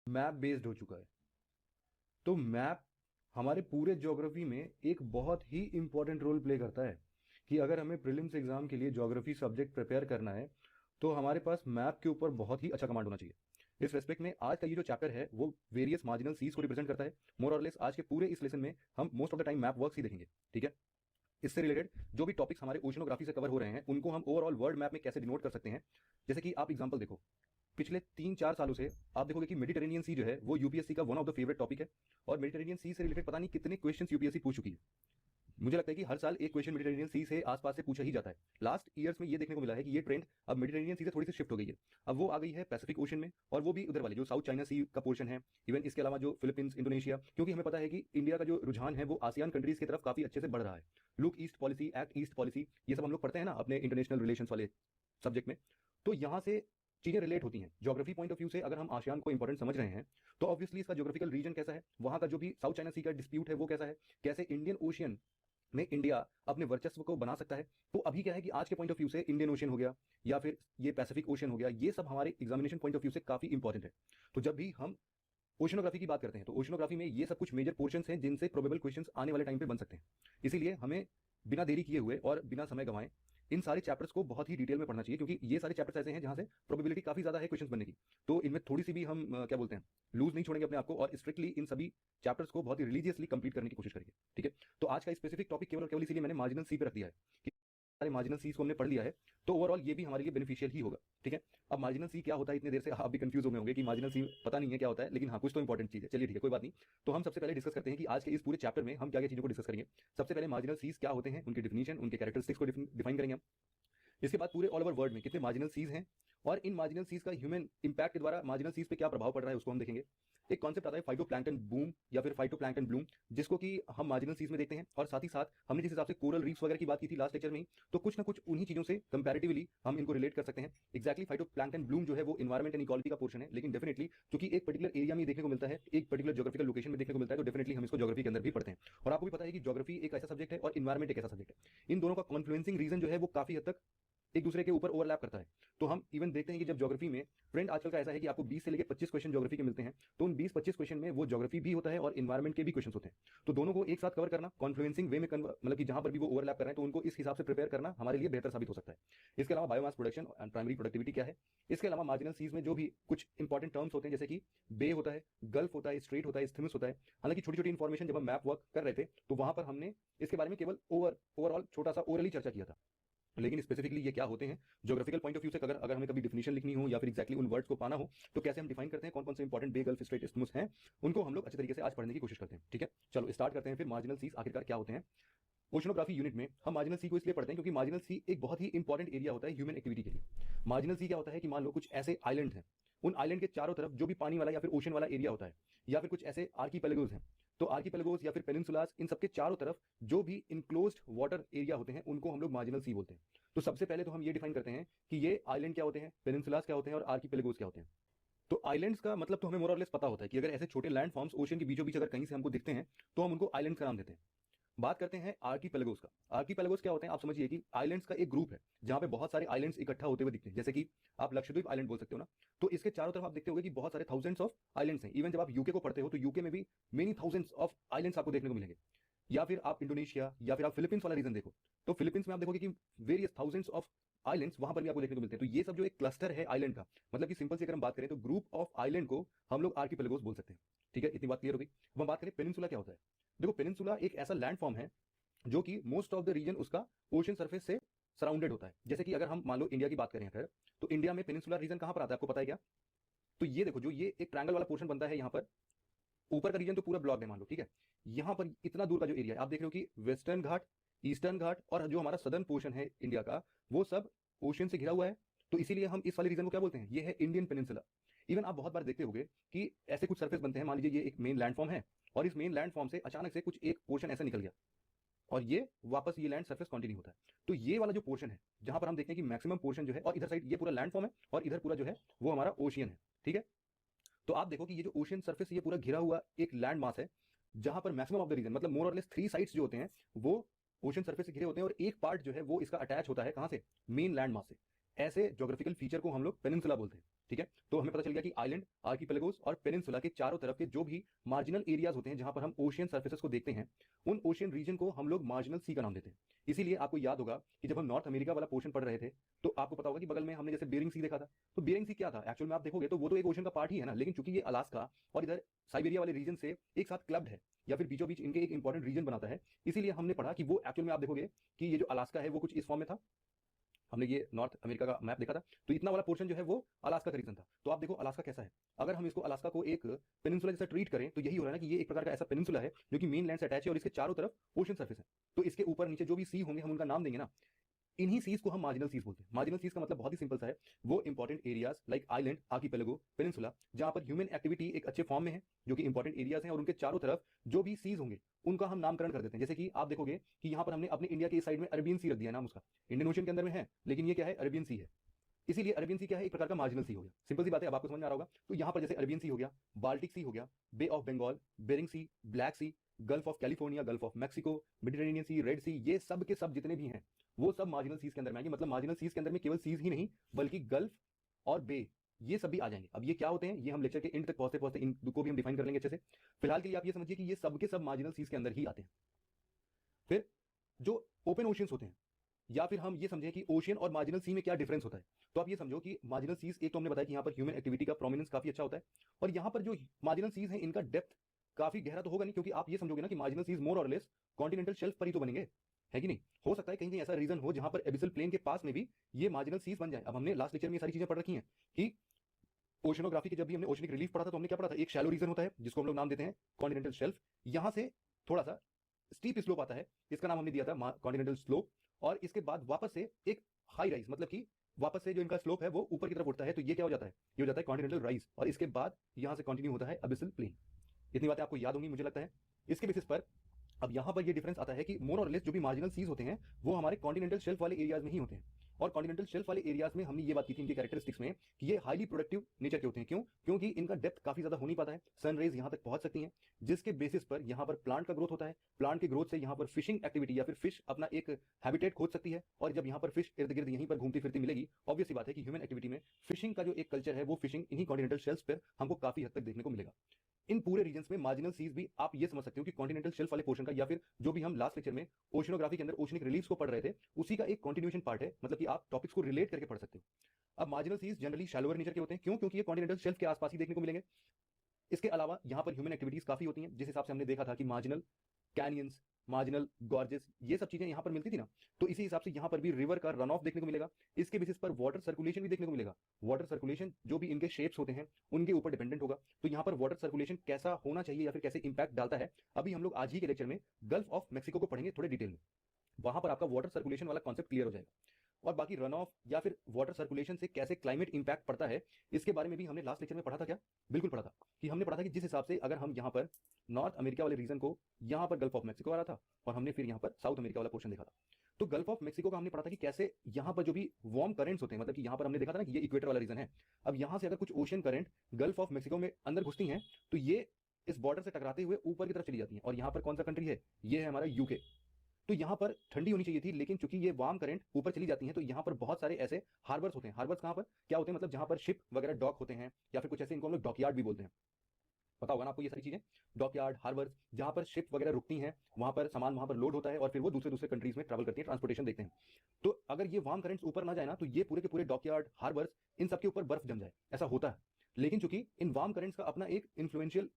Map based हो चुका है। तो मैप हमारे पूरे ज्योग्राफी में एक बहुत ही इंपॉर्टेंट रोल प्ले करता है कि अगर हमें प्रीलिम्स एग्जाम के लिए ज्योग्राफी सब्जेक्ट प्रिपेयर करना है तो हमारे पास मैप के ऊपर बहुत ही अच्छा कमांड होना चाहिए। इस रेस्पेक्ट में आज का ये जो चैप्टर है वो वेरियस मार्जिनल सीज को रिप्रेजेंट करता है। मोर और लेस आज के पूरे इस लेसन में हम most of the time map works ही देखेंगे। ठीक है, इससे रिलेटेड जो भी टॉपिक्स हमारे ओशनोग्राफी से कवर हो रहे हैं उनको हम ओवरऑल वर्ल्ड मैप में कैसे डिनोट कर सकते हैं। जैसे कि आप एग्जांपल देखो, पिछले 3-4 सालों से आप देखोगे कि मेडिटेरेनियन सी जो है वो यूपीएससी का one of the favourite topic है। और मेडिटेरेनियन सी से रिलेटेड पता नहीं कितने क्वेश्चंस यूपीएससी पूछ चुकी है। मुझे लगता है कि हर साल एक क्वेश्चन मेडिटेरेनियन सी से आसपास से पूछा ही जाता है। लास्ट ईयर्स में ये देखने को मिला है कि ये ट्रेंड अब मेडिटेरेनियन सी से थोड़ी सी शिफ्ट हो गई है। अब वो आ गई है पैसिफिक ओशन में, और वो भी उधर वाले जो साउथ चाइना सी का पोर्शन है, इवन इसके अलावा जो फिलीपींस, इंडोनेशिया, क्योंकि हमें पता है कि इंडिया का जो रुझान है वो आसियान कंट्रीज की तरफ काफी अच्छे से बढ़ रहा है। Look east policy, act east policy, ये सब हम लोग पढ़ते हैं ना अपने इंटरनेशनल रिलेशंस वाले सब्जेक्ट में। तो यहाँ से चीजें रिलेट होती हैं ज्योग्राफी पॉइंट ऑफ व्यू से। अगर हम आसियान को इंपॉर्टेंट समझ रहे हैं तो ऑब्वियसली इसका ज्योग्राफिकल रीजन कैसा है, वहां का जो भी साउथ चाइना सी का डिस्प्यूट है वो कैसा है, कैसे इंडियन ओशियन में इंडिया अपने वर्चस्व को बना सकता है। तो अभी क्या है कि आज के पॉइंट ऑफ व्यू से इंडियन ओशन हो गया या फिर ये पैसिफिक ओशन हो गया, ये सब हमारे एग्जामिनेशन पॉइंट ऑफ व्यू से काफी इंपॉर्टेंट है। तो जब भी हम ओशनोग्राफी की बात करते हैं तो ओशनोग्राफी में ये सब कुछ मेजर पोर्शंस हैं जिनसे प्रोबेबल क्वेश्चंस आने वाले टाइम पे बन सकते हैं। इसीलिए हमें बिना देरी किए हुए और बिना समय गंवाए इन सारे चैप्टर्स को बहुत ही डिटेल में पढ़ना चाहिए, क्योंकि ये सारे चैप्टर्स ऐसे हैं जहां से प्रोबेबिलिटी काफी ज्यादा है क्वेश्चंस बनने की। तो इनमें थोड़ी सी भी हम क्या बोलते हैं लूज नहीं छोड़ेंगे अपने आप को, और स्ट्रिक्टली इन सभी चैप्टर्स को बहुत ही रिलीजियसली कंप्लीट करने की कोशिश करेंगे। ठीक है, तो आज का स्पेसिफिक टॉपिक केवल और केवल इसीलिए मैंने मार्जिनल सी पे रख दिया है कि सारे मार्जिनल सीज को हमने पढ़ लिया है तो ओवरऑल ये भी हमारे लिए बेनिफिशियल ही होगा। ठीक है, अब मार्जिनल सी क्या होता है, इतने देर से आप भी कंफ्यूज हो गए होंगे कि मार्जिनल सी पता नहीं है क्या होता है, लेकिन हाँ कुछ तो इंपॉर्टेंट चीज है। चलिए ठीक है, कोई बात नहीं। तो हम सबसे पहले डिस्कस करते हैं कि आज के इस पूरे चैप्टर में हम क्या क्या चीजों को डिस्कस करेंगे। सबसे पहले मार्जिनल सीज क्या होते हैं, उनकी डिफिनेशन, उनके कैरेक्टरिस्टिक्स को डिफाइन करेंगे हम। इसके बाद पूरे ऑल ओवर वर्ल्ड में कितने मार्जिनल सीज हैं और इन मार्जिनल सीज का ह्यूमन इंपैक्ट के द्वारा मार्जिनल सीज पे क्या प्रभाव पड़ रहा है उसको हम देखेंगे। एक कॉन्सेप्ट आता है फाइटोप्लैंक्टन बूम या फिर फाइटोप्लैंक्टन ब्लूम, जिसको कि हम मार्जिनल सीज में देखते हैं। और साथ ही साथ हमने जिस हिसाब से कोरल रीफ्स वगैरह की बात की थी लास्ट लेक्चर में ही, तो कुछ ना कुछ उन्हीं चीजों से कंपैरेटिवली हम इनको रिलेट कर सकते हैं। एक्जैक्टली फाइटोप्लैंक्टन ब्लूम जो है वो एनवायरमेंट एंड इक्वालिटी का पोर्शन है, लेकिन डेफिनेटली क्योंकि एक पर्टिकुलर एरिया में देखने को मिलता है, एक पर्टिकुलर ज्योग्राफिकल लोकेशन में देखने को मिलता है, तो डेफिनेटली हम इसको ज्योग्राफी के अंदर भी पढ़ते हैं। और आपको भी पता है कि ज्योग्राफी एक ऐसा सब्जेक्ट है और इन्वायरमेंट एक ऐसा सब्जेक्ट है, इन दोनों का कॉन्फ्लुएंसिंग रीजन जो है वो काफी हद तक एक दूसरे के ऊपर ओवरलैप करता है। तो हम इवन देखते हैं कि जब ज्योग्राफी में ट्रेंड आजकल का ऐसा है कि आपको 20 से लेकर 25 क्वेश्चन ज्योग्राफी के मिलते हैं, तो उन 20-25 क्वेश्चन में वो ज्योग्राफी भी होता है और इन्वायरमेंट के भी क्वेश्चन होते हैं। तो दोनों को एक साथ कवर करना कॉन्फ्लुएंसिंग वे में मतलब कि जहां पर भी वो ओवरलैप कर रहे हैं तो उनको इस हिसाब से प्रिपेयर करना हमारे लिए बेहतर साबित हो सकता है। इसके अलावा biomass production and primary productivity क्या है। इसके अलावा मार्जिनल सीज में जो भी कुछ इंपॉर्टेंट टर्म्स होते हैं जैसे कि बे होता है, गल्फ होता है, स्ट्रेट होता है, स्थिमुस होता है। हालांकि छोटी छोटी इंफॉर्मेशन जब हम मैप वर्क कर रहे थे तो वहां पर हमने इसके बारे में केवल ओवरऑल छोटा सा ओरली चर्चा किया था, लेकिन स्पेसिफिकली ये क्या होते हैं ज्योग्राफिकल पॉइंट ऑफ व्यू से अगर अगर हमें कभी डिफिनेशन लिखनी हो या फिर एक्जैक्टली उन वर्ड्स को पाना हो तो कैसे हम डिफाइन करते हैं, कौन कौन से इंपॉर्टेंट बे, गल्फ, स्ट्रेट, इस्थमुस हैं, उनको हम लोग अच्छे तरीके से आज पढ़ने की कोशिश करते हैं। ठीक है, चलो स्टार्ट करते हैं फिर मार्जिनल सीज आखिरकार क्या होते हैं। ओशनोग्राफी यूनिट में हम मार्जिनल सी को इसलिए पढ़ते हैं क्योंकि मार्जिनल सी एक बहुत ही इंपॉर्टेंट एरिया होता है ह्यूमन एक्टिविटी के लिए। मार्जिनल सी क्या होता है कि मान लो कुछ ऐसे आइलैंड हैं, उन आइलैंड के चारों तरफ जो भी पानी वाला या फिर ओशन वाला एरिया होता है, या फिर कुछ ऐसे आर्कीपेलगोस हैं, तो आर्कीपेलगोस या फिर पेनिनसुलास, इन सबके चारों तरफ जो भी इनक्लोज्ड वाटर एरिया होते हैं उनको हम लोग मार्जिनल सी बोलते हैं। तो सबसे पहले तो हम ये डिफाइन करते हैं कि ये आइलैंड क्या होते हैं, पेनिनसुलास क्या होते हैं और आर्कीपेलगोस क्या होते हैं। तो आइलैंड्स का मतलब तो हमें मोर और लेस पता होता है कि अगर ऐसे छोटे लैंड फॉर्म्स ओशन के बीचों बीच अगर कहीं से हमको दिखते हैं तो हम उनको आइलैंड्स का नाम देते हैं। बात करते हैं आर्कीपेलगोस का। आर्कीपेलगोस क्या होते हैं, आप समझिए कि आइलैंड्स का एक ग्रुप है जहां पे बहुत सारे आइलैंड्स इकट्ठा होते हुए दिखते हैं। जैसे कि आप लक्षद्वीप आइलैंड बोल सकते हो ना, तो इसके चारों तरफ आप देखते होंगे कि बहुत सारे थाउजेंड्स ऑफ आइलैंड्स हैं। इवन जब आप यूके को पढ़ते हो तो यूके में भी मेनी थाउजेंड्स ऑफ आइलैंड्स आपको देखने को मिलेंगे। या फिर आप इंडोनेशिया या फिर आप फिलीपींस वाला रीजन देखो, तो फिलीपींस में आप देखोगे कि वेरियस थाउजेंड्स ऑफ आइलैंड्स वहां पर भी आपको देखने को मिलते हैं। तो ये सब जो एक क्लस्टर है आइलैंड का, मतलब कि सिंपल से अगर हम बात करें तो ग्रुप ऑफ आइलैंड को हम लोग आर्कीपेलगोस बोल सकते हैं। ठीक है, इतनी बात क्लियर हो गई। अब हम बात करें पेनिनसुला क्या होता है। देखो पेनिनसुला एक ऐसा लैंड फॉर्म है जो कि मोस्ट ऑफ द रीजन उसका ओशन सरफेस से सराउंडेड होता है। जैसे कि अगर हम मान लो इंडिया की बात करें अगर, तो इंडिया में पेनिनसुलर रीजन कहां पर आता है आपको पता है क्या। तो ये देखो जो ये एक ट्रायंगल वाला पोर्शन बनता है यहाँ पर, ऊपर का रीजन तो पूरा ब्लॉक है मान लो, ठीक है। यहाँ पर इतना दूर का जो एरिया है आप देख रहे हो कि वेस्टर्न घाट, ईस्टर्न घाट और जो हमारा सदर्न पोर्शन है इंडिया का वो सब ओशन से घिरा हुआ है। तो इसीलिए हम इस वाले रीजन को क्या बोलते हैं, ये है इंडियन पेनिनसुला। इवन आप बहुत बार देखते होंगे कि ऐसे कुछ सरफेस बनते हैं, मान लीजिए ये एक मेन लैंडफॉर्म है और इस मेन लैंडफॉर्म से अचानक से कुछ एक पोर्शन ऐसा निकल गया और ये वापस ये लैंड सरफेस कंटिन्यू होता है। तो ये वाला जो पोर्शन है जहां पर हम देखते हैं कि मैक्सिमम पोर्शन जो है, और इधर साइड ये पूरा लैंड फॉर्म है और इधर पूरा जो है वो हमारा ओशियन है। ठीक है, तो आप देखो कि ये जो ओशियन सरफेस ये पूरा घिरा हुआ एक लैंड मास है जहां पर मैक्सिमम ऑफ द रीजन मतलब मोर और लेस 3 साइड्स जो होते हैं वो ओशन सरफेस से घिरे होते हैं और एक पार्ट जो है वो इसका अटैच होता है कहां से, मेन लैंड मास से। ऐसे ज्योग्राफिकल फीचर को हम लोग पेनिनसुला बोलते हैं। ठीक है, तो हमें पता चल गया कि आइलैंड, आर्किपेलागोस और पेनिनसुला के चारों तरफ के जो भी मार्जिनल एरियाज होते हैं जहां पर हम ओशियन सर्फेसेस को देखते हैं, उन ओशियन रीजन को हम लोग मार्जिनल सी का नाम देते हैं। इसीलिए आपको याद होगा कि जब हम नॉर्थ अमेरिका वाला पोर्शन पढ़ रहे थे तो आपको पता होगा कि बगल में हमने जैसे बेरिंग सी देखा था, तो बेरिंग सी क्या था एक्चुअल में आप देखोगे तो वो तो एक ओशन का पार्ट ही है ना, लेकिन चूंकि ये अलास्का और इधर साइबेरिया वाले रीजन से एक साथ क्लब्ड है या फिर बीचों बीच इनके एक इंपॉर्टेंट रीजन बनाता है, इसीलिए हमने पढ़ा कि वो एक्चुअल में आप देखोगे कि ये जो अलास्का है वो कुछ इस फॉर्म में था। हमने ये नॉर्थ अमेरिका का मैप देखा था, तो इतना वाला पोर्शन जो है वो अलास्का का रीजन था। तो आप देखो अलास्का कैसा है, अगर हम इसको अलास्का को एक पेनिनसुला जैसा ट्रीट करें तो यही हो रहा है ना कि ये एक प्रकार का ऐसा पेनिनसुला है जो कि मेन लैंड से अटैच है और इसके चारों तरफ ओशन सर्फेस है। तो इसके ऊपर नीचे जो भी सी होंगे हम उनका नाम देंगे ना, इन्हीं सीज को हम मार्जिनल सीज बोलते हैं। मार्जिनल सीज का मतलब बहुत ही सिंपल सा है, वो important areas like island, archipelago, peninsula जहां पर ह्यूमन एक्टिविटी एक अच्छे फॉर्म में है, जो कि इंपॉर्टेंट एरियाज हैं और उनके चारों तरफ जो भी सीज होंगे उनका हम नामकरण कर देते हैं। जैसे कि आप देखोगे कि यहाँ पर हमने अपने इंडिया के इस साइड में अरेबियन सी रख दिया नाम उसका, इंडियन ओशन के अंदर में है लेकिन ये क्या है, अरेबियन सी है। इसीलिए अरेबियन सी क्या है, एक प्रकार का मार्जिनल सी हो गया। सिंपल सी बात है, अब आपको समझ में आ रहा होगा। तो यहाँ पर जैसे अरेबियन सी हो गया, बाल्टिक सी हो गया, Bay of Bengal, Bering Sea, Black Sea, Gulf of California, Gulf of Mexico, Mediterranean Sea, Red Sea, ये सब के सब जितने भी हैं वो सब मार्जिनल सीज के अंदर में आएंगे। मतलब मार्जिनल सीज के अंदर में केवल सीज ही नहीं बल्कि गल्फ और बे ये सब भी आ जाएंगे। अब ये क्या होते हैं ये हम लेक्चर के एंड तक पहुंचते पहुंचते इनको भी हम डिफाइन कर लेंगे अच्छे से। फिलहाल के लिए आप ये समझिए कि ये सब के सब मार्जिनल सीज के अंदर ही आते हैं। फिर जो ओपन ओशियंस होते हैं, या फिर हम ये समझें कि ओशियन और मार्जिनल सी में क्या डिफरेंस होता है, तो आप ये समझो कि मार्जिनल सीज एक तो हमने बताया कि यहाँ पर ह्यूमन एक्टिविटी का प्रोमिनेंस काफी अच्छा होता है, और यहाँ पर जो मार्जिनल सीज है इनका डेप्थ काफी गहरा तो होगा नहीं, क्योंकि आप ये समझोगे ना कि मार्जिनल सीज मोर और लेस कॉन्टिनेंटल शेल्फ पर ही तो बनेंगे, है कि नहीं। हो सकता है कहीं कहीं ऐसा रीजन हो जहां पर एबिसल प्लेन के पास में भी ये मार्जिनल सीज बन जाए। अब हमने लास्ट लेक्चर में ये सारी चीजें पढ़ रखी हैं कि ओशनोग्राफी के जब भी हमने ओशनिक रिलीफ पढ़ा था तो हमने क्या पढ़ा था, एक शैलो रीजन होता है जिसको हम लोग नाम देते हैं कॉन्टिनेंटल शेल्फ, यहां से थोड़ा सा स्टीप स्लोप आता है, इसका नाम हमने दिया था कॉन्टिनेंटल स्लोप, और इसके बाद वापस से एक हाई राइज, मतलब कि वापस से जो इनका स्लोप है वो ऊपर की तरफ उठता है, तो ये क्या हो जाता है, ये हो जाता है कॉन्टिनेंटल राइज, और इसके बाद यहां से कंटिन्यू होता है अबिसल प्लेन। इतनी बातें आपको याद होंगी मुझे लगता है। इसके बेसिस पर अब यहां पर ये डिफरेंस आता है कि मोर और लेस जो भी मार्जिनल सीज होते हैं वो हमारे कॉन्टिनेंटल शेल्फ वाले एरियाज में ही होते हैं, और कॉन्टिनेंटल शेल्फ वाले एरियाज में हमने ये बात की थी इनके कैरेक्टरिस्टिक्स में कि ये हाईली प्रोडक्टिव नेचर के होते हैं। क्यों? क्योंकि इनका डेप्थ काफी ज्यादा हो नहीं पाता है, सन रेज यहां तक पहुंच सकती हैं, जिसके बेसिस पर यहां पर प्लांट का ग्रोथ होता है, प्लांट के ग्रोथ से यहां पर फिशिंग एक्टिविटी या फिर फिश अपना एक हैबिटेट खोज सकती है, और जब यहां पर फिश इर्द गिर्द यहीं पर घूमती फिरती मिलेगी, ऑब्वियस सी बात है कि ह्यूमन एक्टिविटी में फिशिंग का जो एक कल्चर है वो फिशिंग इन्हीं कॉन्टिनेंटल शेल्फ पर हमको काफी हद तक देखने को मिलेगा। इन पूरे रीजन्स में मार्जिनल सीज भी आप ये समझ सकते हो कि कॉन्टिनेंटल शेल्फ वाले पोर्शन का, या फिर जो भी हम लास्ट लेक्चर में ओशनोग्राफी के अंदर ओशनिक रिलीफ्स को पढ़ रहे थे उसी का एक कंटिन्यूएशन पार्ट है, मतलब कि आप टॉपिक्स को रिलेट करके पढ़ सकते हो। अब marginal seas generally shallower nature के होते हैं, क्यों? क्योंकि ये कॉन्टिनेंटल शेल्फ के आसपास ही देखने को मिलेंगे। इसके अलावा यहाँ पर ह्यूमन एक्टिविटीज काफी होती हैं, जिस हिसाब से हमने देखा था कि मार्जिनल कैनियंस, मार्जिनल गॉर्जेस, ये सब चीजें यहाँ पर मिलती थी ना, तो इसी हिसाब से यहाँ पर भी रिवर का रन ऑफ देखने को मिलेगा। इसके बेसिस पर वाटर सर्कुलेशन भी देखने को मिलेगा। वाटर सर्कुलेशन जो भी इनके शेप्स होते हैं उनके ऊपर डिपेंडेंट होगा, तो यहाँ पर वाटर सर्कुलेशन कैसा होना चाहिए या फिर कैसे इंपैक्ट डालता है, अभी हम लोग आज ही के लेक्चर में गल्फ ऑफ मैक्सिको को पढ़ेंगे थोड़े डिटेल में, वहां पर आपका वाटर सर्कुलेशन वाला कॉन्सेप्ट क्लियर हो जाएगा। और बाकी रन ऑफ या फिर वाटर सर्कुलेशन से कैसे क्लाइमेट इंपैक्ट पड़ता है इसके बारे में भी हमने लास्ट लेक्चर में पढ़ा था। क्या? बिल्कुल पढ़ा था, कि हमने पढ़ा था कि जिस हिसाब से अगर हम यहाँ पर नॉर्थ अमेरिका वाले रीजन को, यहाँ पर गल्फ ऑफ मैक्सिको आ रहा था, और हमने फिर यहाँ पर साउथ अमेरिका वाला पोर्शन देखा था, तो गल्फ ऑफ मैक्सिको का हमने पढ़ा था कि कैसे यहाँ पर जो भी वार्म करंट्स होते हैं, मतलब कि यहाँ पर हमने देखा था ना कि ये इक्वेटर वाला रीजन है, अब यहाँ से अगर कुछ ocean current gulf of Mexico में अंदर घुसती हैं तो ये इस बॉर्डर से टकराते हुए ऊपर की तरफ चली जाती हैं, और यहाँ पर कौन सा कंट्री है, ये है हमारा यूके। तो यहाँ पर ठंडी होनी चाहिए थी, लेकिन चूंकि ये वार्म करंट ऊपर चली जाती हैं तो यहाँ पर बहुत सारे ऐसे हार्बर्स होते हैं। हार्बर्स कहाँ पर क्या होते हैं, मतलब जहाँ पर शिप वगैरह डॉक होते हैं, या फिर कुछ ऐसे, इनको हम लोग डॉकयार्ड भी बोलते हैं, पता होगा ना आपको ये सारी चीजें, डॉकयार्ड, हार्बर्स, जहाँ पर शिप वगैरह रुकती हैं, वहां पर सामान वहां पर लोड होता है और फिर वो दूसरे दूसरे कंट्रीज में ट्रैवल करती है, ट्रांसपोर्टेशन देखते हैं। तो अगर ये वार्म करंट्स ऊपर ना जाए ना तो ये पूरे के पूरे डॉकयार्ड, हार्बर्स, इन सबके ऊपर बर्फ जम जाए, ऐसा होता है। लेकिन चूंकि इन वार्म करंट्स का अपना एक इन्फ्लुएंशियल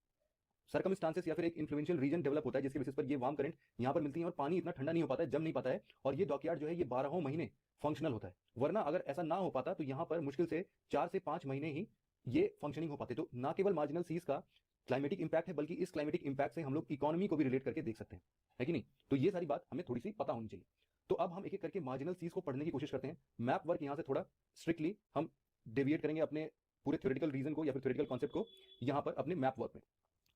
सर्कमस्टांसेस या फिर एक इन्फ्लुएंशियल रीजन डेवलप होता है, जिसके बेसिस पर ये वार्म करंट यहाँ पर मिलती है और पानी इतना ठंडा नहीं हो पाता है, जम नहीं पाता है, और ये डॉकयार्ड जो है ये 12 महीने फंक्शनल होता है। वरना अगर ऐसा ना हो पाता तो यहाँ पर मुश्किल से 4 से 5 महीने ही ये फंक्शनिंग हो पाते। तो ना केवल मार्जिनल सीज का क्लाइमेटिक इंपैक्ट है, बल्कि इस क्लाइमेटिक इंपैक्ट से हम लोग इकोनॉमी को भी रिलेट करके देख सकते हैं, है कि नहीं। तो ये सारी बात हमें थोड़ी सी पता होनी चाहिए। तो अब हम एक एक करके मार्जिनल सीज को पढ़ने की कोशिश करते हैं। मैप वर्क यहाँ से थोड़ा स्ट्रिक्टली हम डेविएट करेंगे अपने पूरे थ्योरेटिकल रीजन को या फिर थ्योरेटिकल कॉन्सेप्ट को यहाँ पर अपने मैप वर्क में।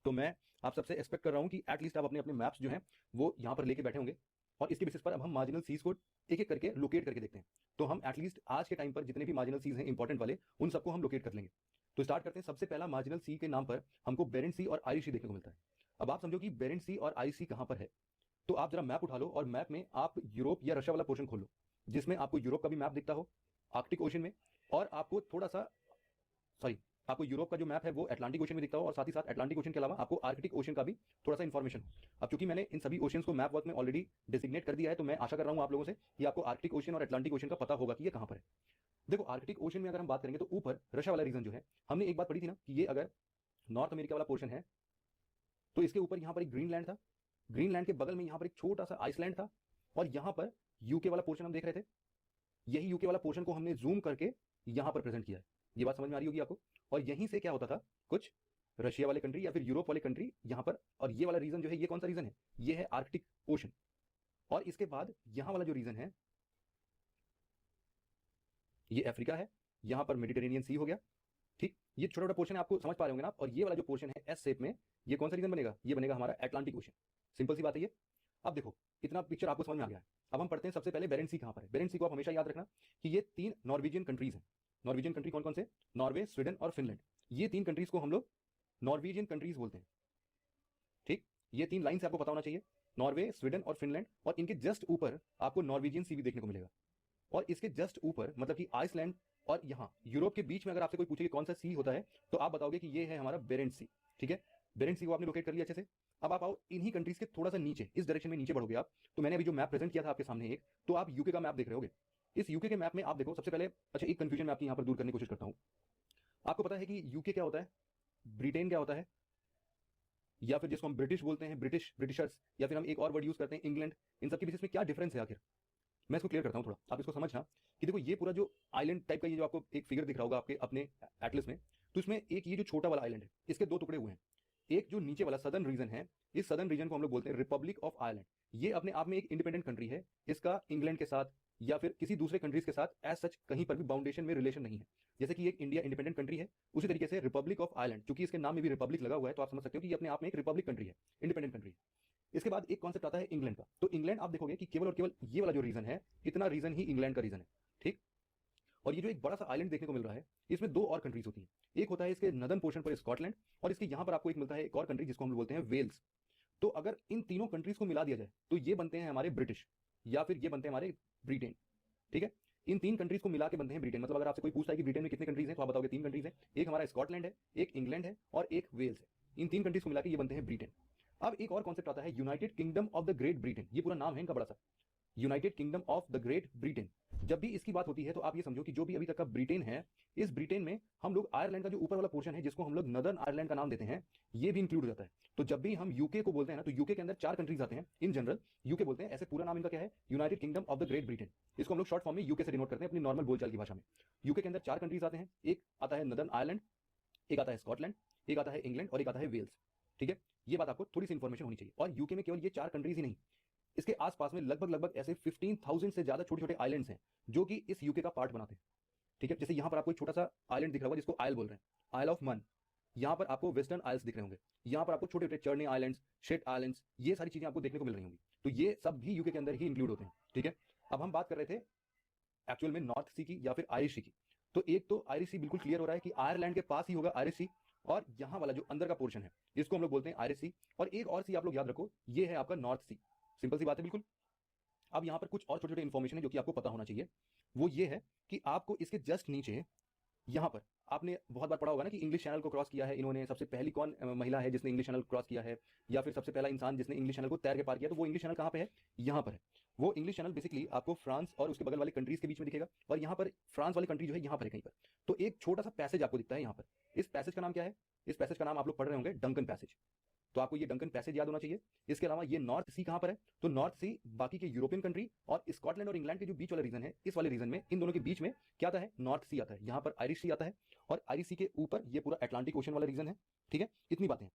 तो मैं आप सबसे एक्सपेक्ट कर रहा हूँ कि एटलीस्ट आप अपने अपने मैप्स जो हैं वो यहाँ पर लेके बैठे होंगे, और इसके बेसिस पर अब हम मार्जिनल सीज को एक एक करके लोकेट करके देखते हैं। तो हम एटलीस्ट आज के टाइम पर जितने भी मार्जिनल सीज हैं इंपॉर्टेंट वाले, उन सबको हम लोकेट कर लेंगे। तो स्टार्ट करते हैं। सबसे पहला मार्जिनल सी के नाम पर हमको बेरेंट सी और आयरिश सी देखने को मिलता है। अब आप समझो कि बेरेंट सी और आयरिश सी कहाँ पर है, तो आप जरा मैप उठा लो और मैप में आप यूरोप या रशिया वाला पोर्शन खोल लो, जिसमें आपको यूरोप का भी मैप दिखता हो आर्कटिक ओशन में, और आपको थोड़ा सा सॉरी, आपको यूरोप का जो मैप है वो अटलांटिक ओशन में दिखता हो और साथ ही साथ अटलांटिक ओशन के अलावा आपको आर्कटिक ओशन का भी थोड़ा सा इन्फॉर्मेशन। अब चूंकि मैंने इन सभी ओशंस को मैप वर्क में ऑलरेडी डिजिग्नेट कर दिया है, तो मैं आशा कर रहा हूं आप लोगों से कि आपको आर्कटिक ओशन और अटलांटिक ओशन का पता होगा कि ये कहां पर है। देखो, आर्कटिक ओशन में अगर हम बात करेंगे तो ऊपर रशिया वाला रीजन जो है, हमने एक बात पढ़ी थी ना कि ये अगर नॉर्थ अमेरिका वाला पोर्शन है तो इसके ऊपर यहां पर एक ग्रीनलैंड था, ग्रीनलैंड के बगल में यहां पर एक छोटा सा आइसलैंड था, और यहां पर यूके वाला पोर्शन हम देख रहे थे। यही यूके वाला पोर्शन को हमने जूम करके यहां पर प्रेजेंट किया है। ये बात समझ में आ रही होगी आपको। और यहीं से क्या होता था, कुछ रशिया वाले कंट्री या फिर यूरोप वाले कंट्री यहां पर, और ये वाला रीजन जो है, ये कौन सा रीजन है, ये है आर्कटिक ओशन। और इसके बाद यहां वाला जो रीजन है ये अफ्रीका है, यहां पर मेडिटेरेनियन सी हो गया। ठीक, ये छोटा छोटा पोर्शन है, आपको समझ पा रहे होंगे ना आप। और ये वाला जो पोर्शन है एस शेप में, ये कौन सा रीजन बनेगा, ये बनेगा हमारा अटलांटिक ओशन। सिंपल सी बात है ये। अब देखो, इतना पिक्चर आपको समझ में आ गया है। अब हम पढ़ते हैं सबसे पहले बेरेंट सी कहां पर है। बेरेंट सी को आप हमेशा याद रखना कि ये 3 नॉर्वेजियन कंट्रीज हैं। नॉर्वेजियन कंट्री कौन कौन से, नॉर्वे, स्वीडन और फिनलैंड। ये 3 कंट्रीज को हम लोग नॉर्वेजियन कंट्रीज बोलते हैं। ठीक, ये 3 लाइन से आपको पता होना चाहिए, नॉर्वे, स्वीडन और फिनलैंड। और इनके जस्ट ऊपर आपको नॉर्वेजियन सी भी देखने को मिलेगा। और इसके जस्ट ऊपर मतलब कि आइसलैंड और यहाँ यूरोप के बीच में अगर आपसे कोई पूछे कि कौन सा सी होता है, तो आप बताओगे कि ये है हमारा बेरेंट सी। ठीक है, बेरेंट सी को आपने लोकेट कर लिया अच्छे से। अब आप आओ इन्हीं कंट्रीज के थोड़ा सा नीचे, इस डायरेक्शन में नीचे बढ़ोगे आप, तो मैंने अभी जो मैप प्रेजेंट किया था आपके सामने एक, तो आप यूके का मैप देख रहे होगे। इस यूके के मैप में आप देखो सबसे पहले, अच्छा एक कंफ्यूजन मैं आपकी यहाँ पर दूर करने की कोशिश करता हूँ। आपको पता है कि यूके क्या होता है, ब्रिटेन क्या होता है, या फिर जिसको हम ब्रिटिश बोलते हैं, ब्रिटिशर्स, या फिर हम एक और वर्ड यूज करते हैं इंग्लैंड, इन सबके बीच में क्या डिफरेंस है आखिर। मैं इसको क्लियर करता हूं थोड़ा, आप इसको समझना कि देखो ये पूरा जो आइलैंड टाइप का ये जो आपको एक फिगर दिख रहा होगा आपके अपने एटलस में, तो इसमें एक ये जो छोटा वाला आइलैंड है, इसके 2 टुकड़े हुए हैं। एक जो नीचे वाला सदर्न रीजन है, इस सदर्न रीजन को हम लोग बोलते हैं रिपब्लिक ऑफ आयरलैंड। ये अपने आप में एक इंडिपेंडेंट कंट्री है, इसका इंग्लैंड के साथ या फिर किसी दूसरे कंट्रीज के साथ एज सच कहीं पर भी बाउंडेशन में रिलेशन नहीं है। जैसे कि एक इंडिया इंडिपेंडेंट कंट्री है, उसी तरीके से रिपब्लिक ऑफ आयरलैंड, चूंकि इसके नाम में भी रिपब्लिक लगा हुआ है, तो आप समझ सकते हो कि ये अपने आप में एक रिपब्लिक कंट्री है, इंडिपेंडेंट कंट्री। इसके बाद एक कॉन्सेप्ट आता है इंग्लैंड का। तो इंग्लैंड आप देखोगे कि केवल और केवल ये वाला जो रीजन है, इतना रीजन ही इंग्लैंड का रीजन है। ठीक, और ये जो एक बड़ा सा आइलैंड देखने को मिल रहा है, इसमें 2 और कंट्रीज होती हैं। एक होता है इसके नदर्न पोर्शन पर स्कॉटलैंड, और इसके यहाँ पर आपको एक मिलता है एक और कंट्री जिसको हम बोलते हैं वेल्स। तो अगर इन तीनों कंट्रीज को मिला दिया जाए तो ये बनते हैं हमारे ब्रिटिश, या फिर ये बनते हैं हमारे ब्रिटेन। ठीक है, इन 3 कंट्रीज को मिला के बनते हैं ब्रिटेन। मतलब अगर आपसे कोई पूछता है कि ब्रिटेन में कितने कंट्रीज हैं, तो आप बताओगे 3 कंट्रीज हैं, एक हमारा स्कॉटलैंड है, एक इंग्लैंड है और एक वेल्स है। इन 3 कंट्रीज को मिला के ये बनते हैं ब्रिटेन। अब एक और कॉन्सेप्ट आता है United kingdom of the great Britain. ये पूरा नाम है इनका बड़ा सा, United kingdom of the great Britain. जब भी इसकी बात होती है तो आप ये समझो कि जो भी अभी तक का ब्रिटेन है, इस ब्रिटेन में हम लोग आयरलैंड का जो ऊपर वाला पोर्शन है, जिसको हम लोग नदर्न आयरलैंड का नाम देते हैं, ये भी इंक्लूड हो जाता है। तो जब भी हम यूके को बोलते हैं ना, तो यूके के अंदर 4 कंट्रीज आते हैं इन जनरल, यूके बोलते हैं। ऐसे पूरा नाम इनका क्या है, United kingdom of the great Britain. इसको हम लोग शॉर्ट फॉर्म में यूके से डिनोट करते हैं अपनी नॉर्मल बोलचाल की भाषा में। यूके के अंदर 4 कंट्रीज आते हैं, एक आता है नदर्न आयरलैंड, एक आता है स्कॉटलैंड, एक आता है इंग्लैंड और एक आता है वेल्स। ठीक है, ये बात आपको थोड़ी सी इंफॉर्मेशन होनी चाहिए। और यूके में केवल ये 4 कंट्रीज ही नहीं, इसके आसपास में लगभग लगभग ऐसे 15,000 से ज्यादा छोटे छोटे आइलैंड्स हैं जो कि इस यूके का पार्ट बनाते हैं। ठीक है, जैसे यहाँ पर आपको एक छोटा सा आइलैंड दिख रहा होगा जिसको आयल बोल रहे हैं, आयल ऑफ मन। यहाँ पर आपको वेस्टर्न आइल्स दिख रहे होंगे, यहाँ पर आपको छोटे छोटे चर्नी आइलैंड्स, शेट आइलैंड्स, ये सारी चीजें आपको देखने को मिल रही होंगी। तो ये सब भी यूके के अंदर ही इंक्लूड होते हैं। ठीक है, अब हम बात कर रहे थे एक्चुअल में नॉर्थ सी की या फिर आयरिश सी की। तो एक तो आयरिश सी बिल्कुल क्लियर हो रहा है कि आयरलैंड के पास ही होगा आयरिश सी, और यहाँ वाला जो अंदर का पोर्शन है इसको हम लोग बोलते हैं आयरिश सी। और एक और सी आप लोग याद रखो, ये है आपका नॉर्थ सी। सिंपल सी बात है बिल्कुल। अब यहाँ पर कुछ और छोटे छोटे इन्फॉर्मेशन है जो कि आपको पता होना चाहिए। वो ये है कि आपको इसके जस्ट नीचे यहाँ पर आपने बहुत बार पढ़ा होगा ना कि इंग्लिश चैनल को क्रॉस किया है इन्होंने। सबसे पहली कौन महिला है जिसने इंग्लिश चैनल क्रॉस किया है, या फिर सबसे पहला इंसान जिसने इंग्लिश चैनल को तैर के पार किया, तो वो इंग्लिश चैनल कहाँ पे है, यहाँ पर है। वो इंग्लिश चैनल बेसिकली आपको फ्रांस और उसके बगल वाले कंट्रीज के बीच में दिखेगा, और यहाँ पर फ्रांस वाली कंट्री जो है यहाँ पर है कहीं पर। तो एक छोटा सा पैसेज आपको दिखता है यहाँ पर। इस पैसेज का नाम क्या है, इस पैसेज का नाम आप लोग पढ़ रहे होंगे डंकन पैसेज। तो आपको ये डंकन पैसेज याद होना चाहिए। इसके अलावा ये नॉर्थ सी कहां पर है, तो नॉर्थ सी बाकी के यूरोपियन कंट्री और स्कॉटलैंड और इंग्लैंड के जो बीच वाला रीजन है, इस वाले रीजन में इन दोनों के बीच में क्या आता है, नॉर्थ सी आता है। यहाँ पर आयरिश सी आता है, और आयरिश सी के ऊपर ये पूरा अटलांटिक ओशन वाला रीजन है। ठीक है, इतनी बातें हैं।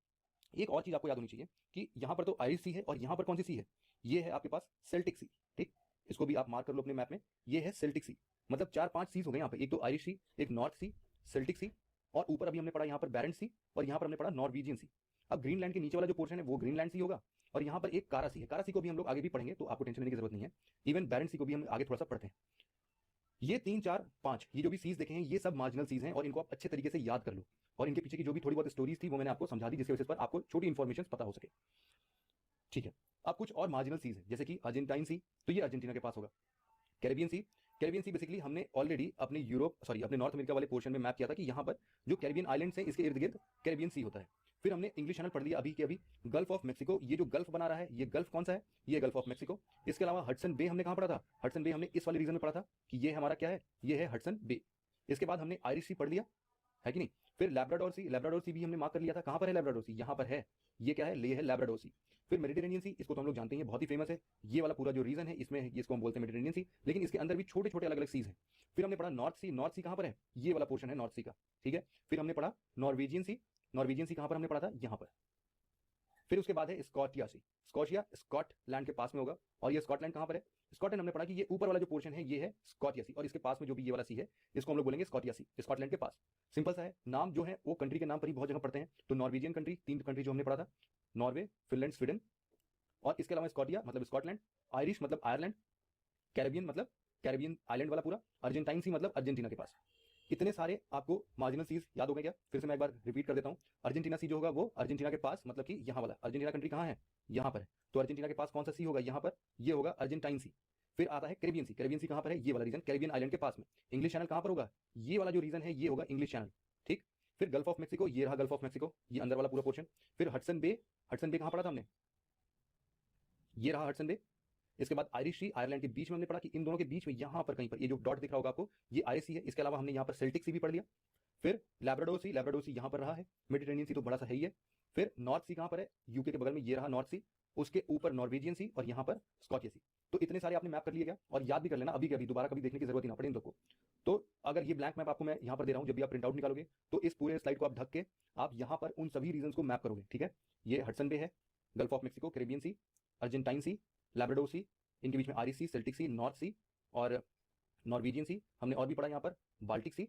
एक और चीज आपको याद होनी चाहिए कि यहाँ पर तो आयरिश सी है, और यहाँ पर कौन सी सी है, ये है आपके पास सेल्टिक सी। ठीक, इसको भी आप मार्क कर लो अपने मैप में, ये है सेल्टिक सी। मतलब 4-5 सीज हो गए यहाँ पे, एक तो आयरिश सी, एक नॉर्थ सी, सेल्टिक सी, और ऊपर अभी हमने पढ़ा यहाँ पर बैरेंट सी, और यहाँ पर हमने पढ़ा नॉर्वेजियन सी। अब ग्रीनलैंड के नीचे वाला जो पोर्शन है वो ग्रीनलैंड सी होगा, और यहाँ पर एक कारा सी है। कारा सी को भी हम लोग आगे भी पढ़ेंगे, तो आपको टेंशन लेने की जरूरत नहीं है। इवन बैरेंट सी को भी हम आगे थोड़ा सा पढ़ते हैं। ये 3, 4, 5 ये जो भी सीज देखे हैं, ये सब मार्जिनल सीज हैं, और इनको आप अच्छे तरीके से याद कर लो। और इनके पीछे की जो भी थोड़ी बहुत स्टोरीज थी वो मैंने आपको समझा दी, जिसके बेसिस पर आपको छोटी इन्फॉर्मेशन पता हो सके। ठीक है, अब कुछ और मार्जिनल सीज है, जैसे कि अर्जेंटाइन सी, तो ये अर्जेंटीना के पास होगा। Caribbean sea, Caribbean see basically हमने ऑलरेडी अपने अपने नॉर्थ अमेरिका वाले पोर्शन में मैप किया था कि यहाँ पर जो कैरिबियन आइलैंड्स हैं इसके इर्द गिर्द कैरिबियन सी होता है। फिर हमने इंग्लिश चैनल पढ़ लिया अभी के अभी, गल्फ ऑफ मेक्सिको, ये जो गल्फ बना रहा है ये गल्फ कौन सा है, ये गल्फ ऑफ मेक्सिको। इसके अलावा हडसन बे हमने कहाँ पढ़ा था, हडसन बे हमने इस वाले रीजन में पढ़ा था कि ये हमारा क्या है, ये है हडसन बे। इसके बाद हमने आयरिश सी पढ़ लिया, है कि नहीं। फिर लैब्राडोर सी भी हमने मार्क कर लिया था, कहाँ पर है लैब्राडोर सी, यहाँ पर है, ये क्या है, ये है लैब्राडोर सी। फिर मेडिटेरेनियन सी, इसको तो हम लोग जानते हैं बहुत ही फेमस है, ये वाला पूरा जो रीजन है इसमें इसको हम बोलते हैं मेडिटेरेनियन सी, लेकिन इसके अंदर भी छोटे छोटे अलग अलग सीज हैं। फिर हमने पढ़ा नॉर्थ सी कहाँ पर है, ये वाला पोर्शन है नॉर्थ सी का, ठीक है। फिर हमने पढ़ा नॉर्वेजियन सी कहाँ पर हमने पढ़ा था, यहाँ पर। फिर उसके बाद है स्कॉटिया सी, स्कॉटिया स्कॉटलैंड के पास में होगा, और ये स्कॉटलैंड कहाँ पर है, स्कॉटलैंड हमने पढ़ा कि ये ऊपर वाला जो पोर्शन है ये है स्कॉटिया सी, और इसके पास में जो भी ये वाला सी है इसको हम लोग बोलेंगे स्कॉटिया सी, स्कॉटलैंड के पास। सिंपल सा है, नाम जो है वो कंट्री के नाम पर ही बहुत जगह पढ़ते हैं। तो नॉर्वेजियन कंट्री, 3 कंट्री जो हमने पढ़ा था, नॉर्वे, फिनलैंड, स्वीडन, और इसके अलावा स्कॉटिया मतलब स्कॉटलैंड, आयरिश मतलब आयरलैंड, कैरेबियन मतलब कैरेबियन आइलैंड वाला पूरा, अर्जेंटाइन सी मतलब अर्जेंटीना के पास। इतने सारे आपको मार्जिनल सीज याद हो गए क्या, फिर से मैं एक बार रिपीट कर देता हूँ। अर्जेंटीना सी जो होगा वो अर्जेंटीना के पास, मतलब कि यहाँ वाला, अर्जेंटीना कंट्री कहाँ है, यहाँ पर है, तो अर्जेंटीना के पास कौन सा सी होगा, यहाँ पर, ये होगा अर्जेंटाइन सी। फिर आता है कैरेबियन सी कहाँ पर है, ये वाला रीजन कैरेबियन आइलैंड के पास में। इंग्लिश चैनल कहाँ पर होगा, ये वाला जो रीजन है ये होगा इंग्लिश चैनल, ठीक। फिर गल्फ ऑफ मेक्सिको, ये रहा गल्फ ऑफ मेक्सिको, ये अंदर वाला पूरा पोर्शन। फिर हडसन बे कहाँ पढ़ा था हमने, ये रहा हडसन बे। इसके बाद आयरिश सी, आयरलैंड के बीच में हमने पढ़ा कि इन दोनों के बीच में यहाँ पर कहीं पर ये जो डॉट दिख रहा होगा आपको, ये आयरिश सी है। इसके अलावा हमने यहाँ पर सेल्टिक सी भी पढ़ लिया। फिर लैब्राडोर सी यहाँ पर रहा है, मेडिटेरेनियन सी तो बड़ा सा है ही है। फिर नॉर्थ सी कहाँ पर है, यूके के बगल में, ये रहा नॉर्थ सी, उसके ऊपर नॉर्वेजियन सी, और यहाँ पर स्कॉटिया सी। तो इतने सारे आपने मैप कर लिए क्या, और याद भी कर लेना अभी के अभी, दोबारा कभी देखने की जरूरत ही ना पड़े इन लोग को। तो अगर ये ब्लैंक मैप आपको मैं यहाँ पर दे रहा हूँ, जब भी आप प्रिंट आउट निकालोगे तो इस पूरे स्लाइड को आप ढक के आप यहाँ पर उन सभी रीजन को मैप करोगे, ठीक है। ये हडसन बे है, Gulf of Mexico, Caribbean Sea, Argentine Sea, Labrador Sea, इनके बीच में Irish Sea, Celtic Sea, North Sea और नॉर्वेजियन सी। हमने और भी पढ़ा यहाँ पर बाल्टिक सी,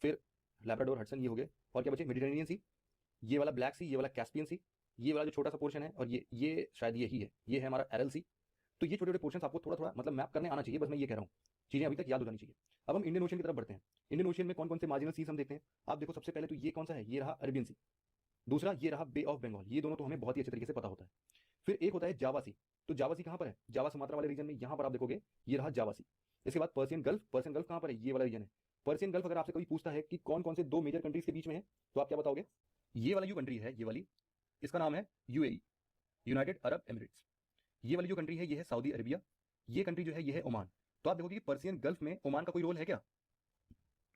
फिर लैब्राडोर, हडसन, ये हो गए। और क्या बचे, मेडिटेरेनियन सी, ये वाला ब्लैक सी, ये वाला कैस्पियन सी, ये वाला जो छोटा सा पोर्शन है, और ये शायद यही है, ये है हमारा एरल सी। तो ये छोटे छोटे पोर्शन आपको थोड़ा थोड़ा मतलब मैप करने आना चाहिए, बस मैं ये कह रहा हूँ, चीजें अभी तक याद हो जानी चाहिए। अब हम इंडियन ओशन की तरफ बढ़ते हैं। इंडियन ओशन में कौन कौन से मार्जिनल सीज हम देखते हैं, आप देखो सबसे पहले तो ये कौन सा है, ये रहा अरेबियन सी, दूसरा ये रहा बे ऑफ बंगाल, ये दोनों तो हमें बहुत ही अच्छे तरीके से पता होता है। फिर एक होता है जावा सी, तो जावा सी कहाँ पर है, जावा सुमात्रा वाले रीजन में, यहाँ पर आप देखोगे ये रहा जावा सी। इसके बाद पर्सियन गल्फ कहाँ पर है, ये वाला रीजन है। पर्सियन गल्फ अगर आपसे कोई पूछता है कि कौन कौन से 2 मेजर कंट्रीज के बीच में है, तो आप क्या बताओगे, ये वाला जो कंट्री है, ये वाली, इसका नाम है यूएई, यूनाइटेड अरब एमिरेट्स। ये वाली जो कंट्री है ये है सऊदी अरेबिया, ये कंट्री जो है ये है ओमान। तो आप देखोगे कि पर्सियन गल्फ में ओमान का कोई रोल है क्या,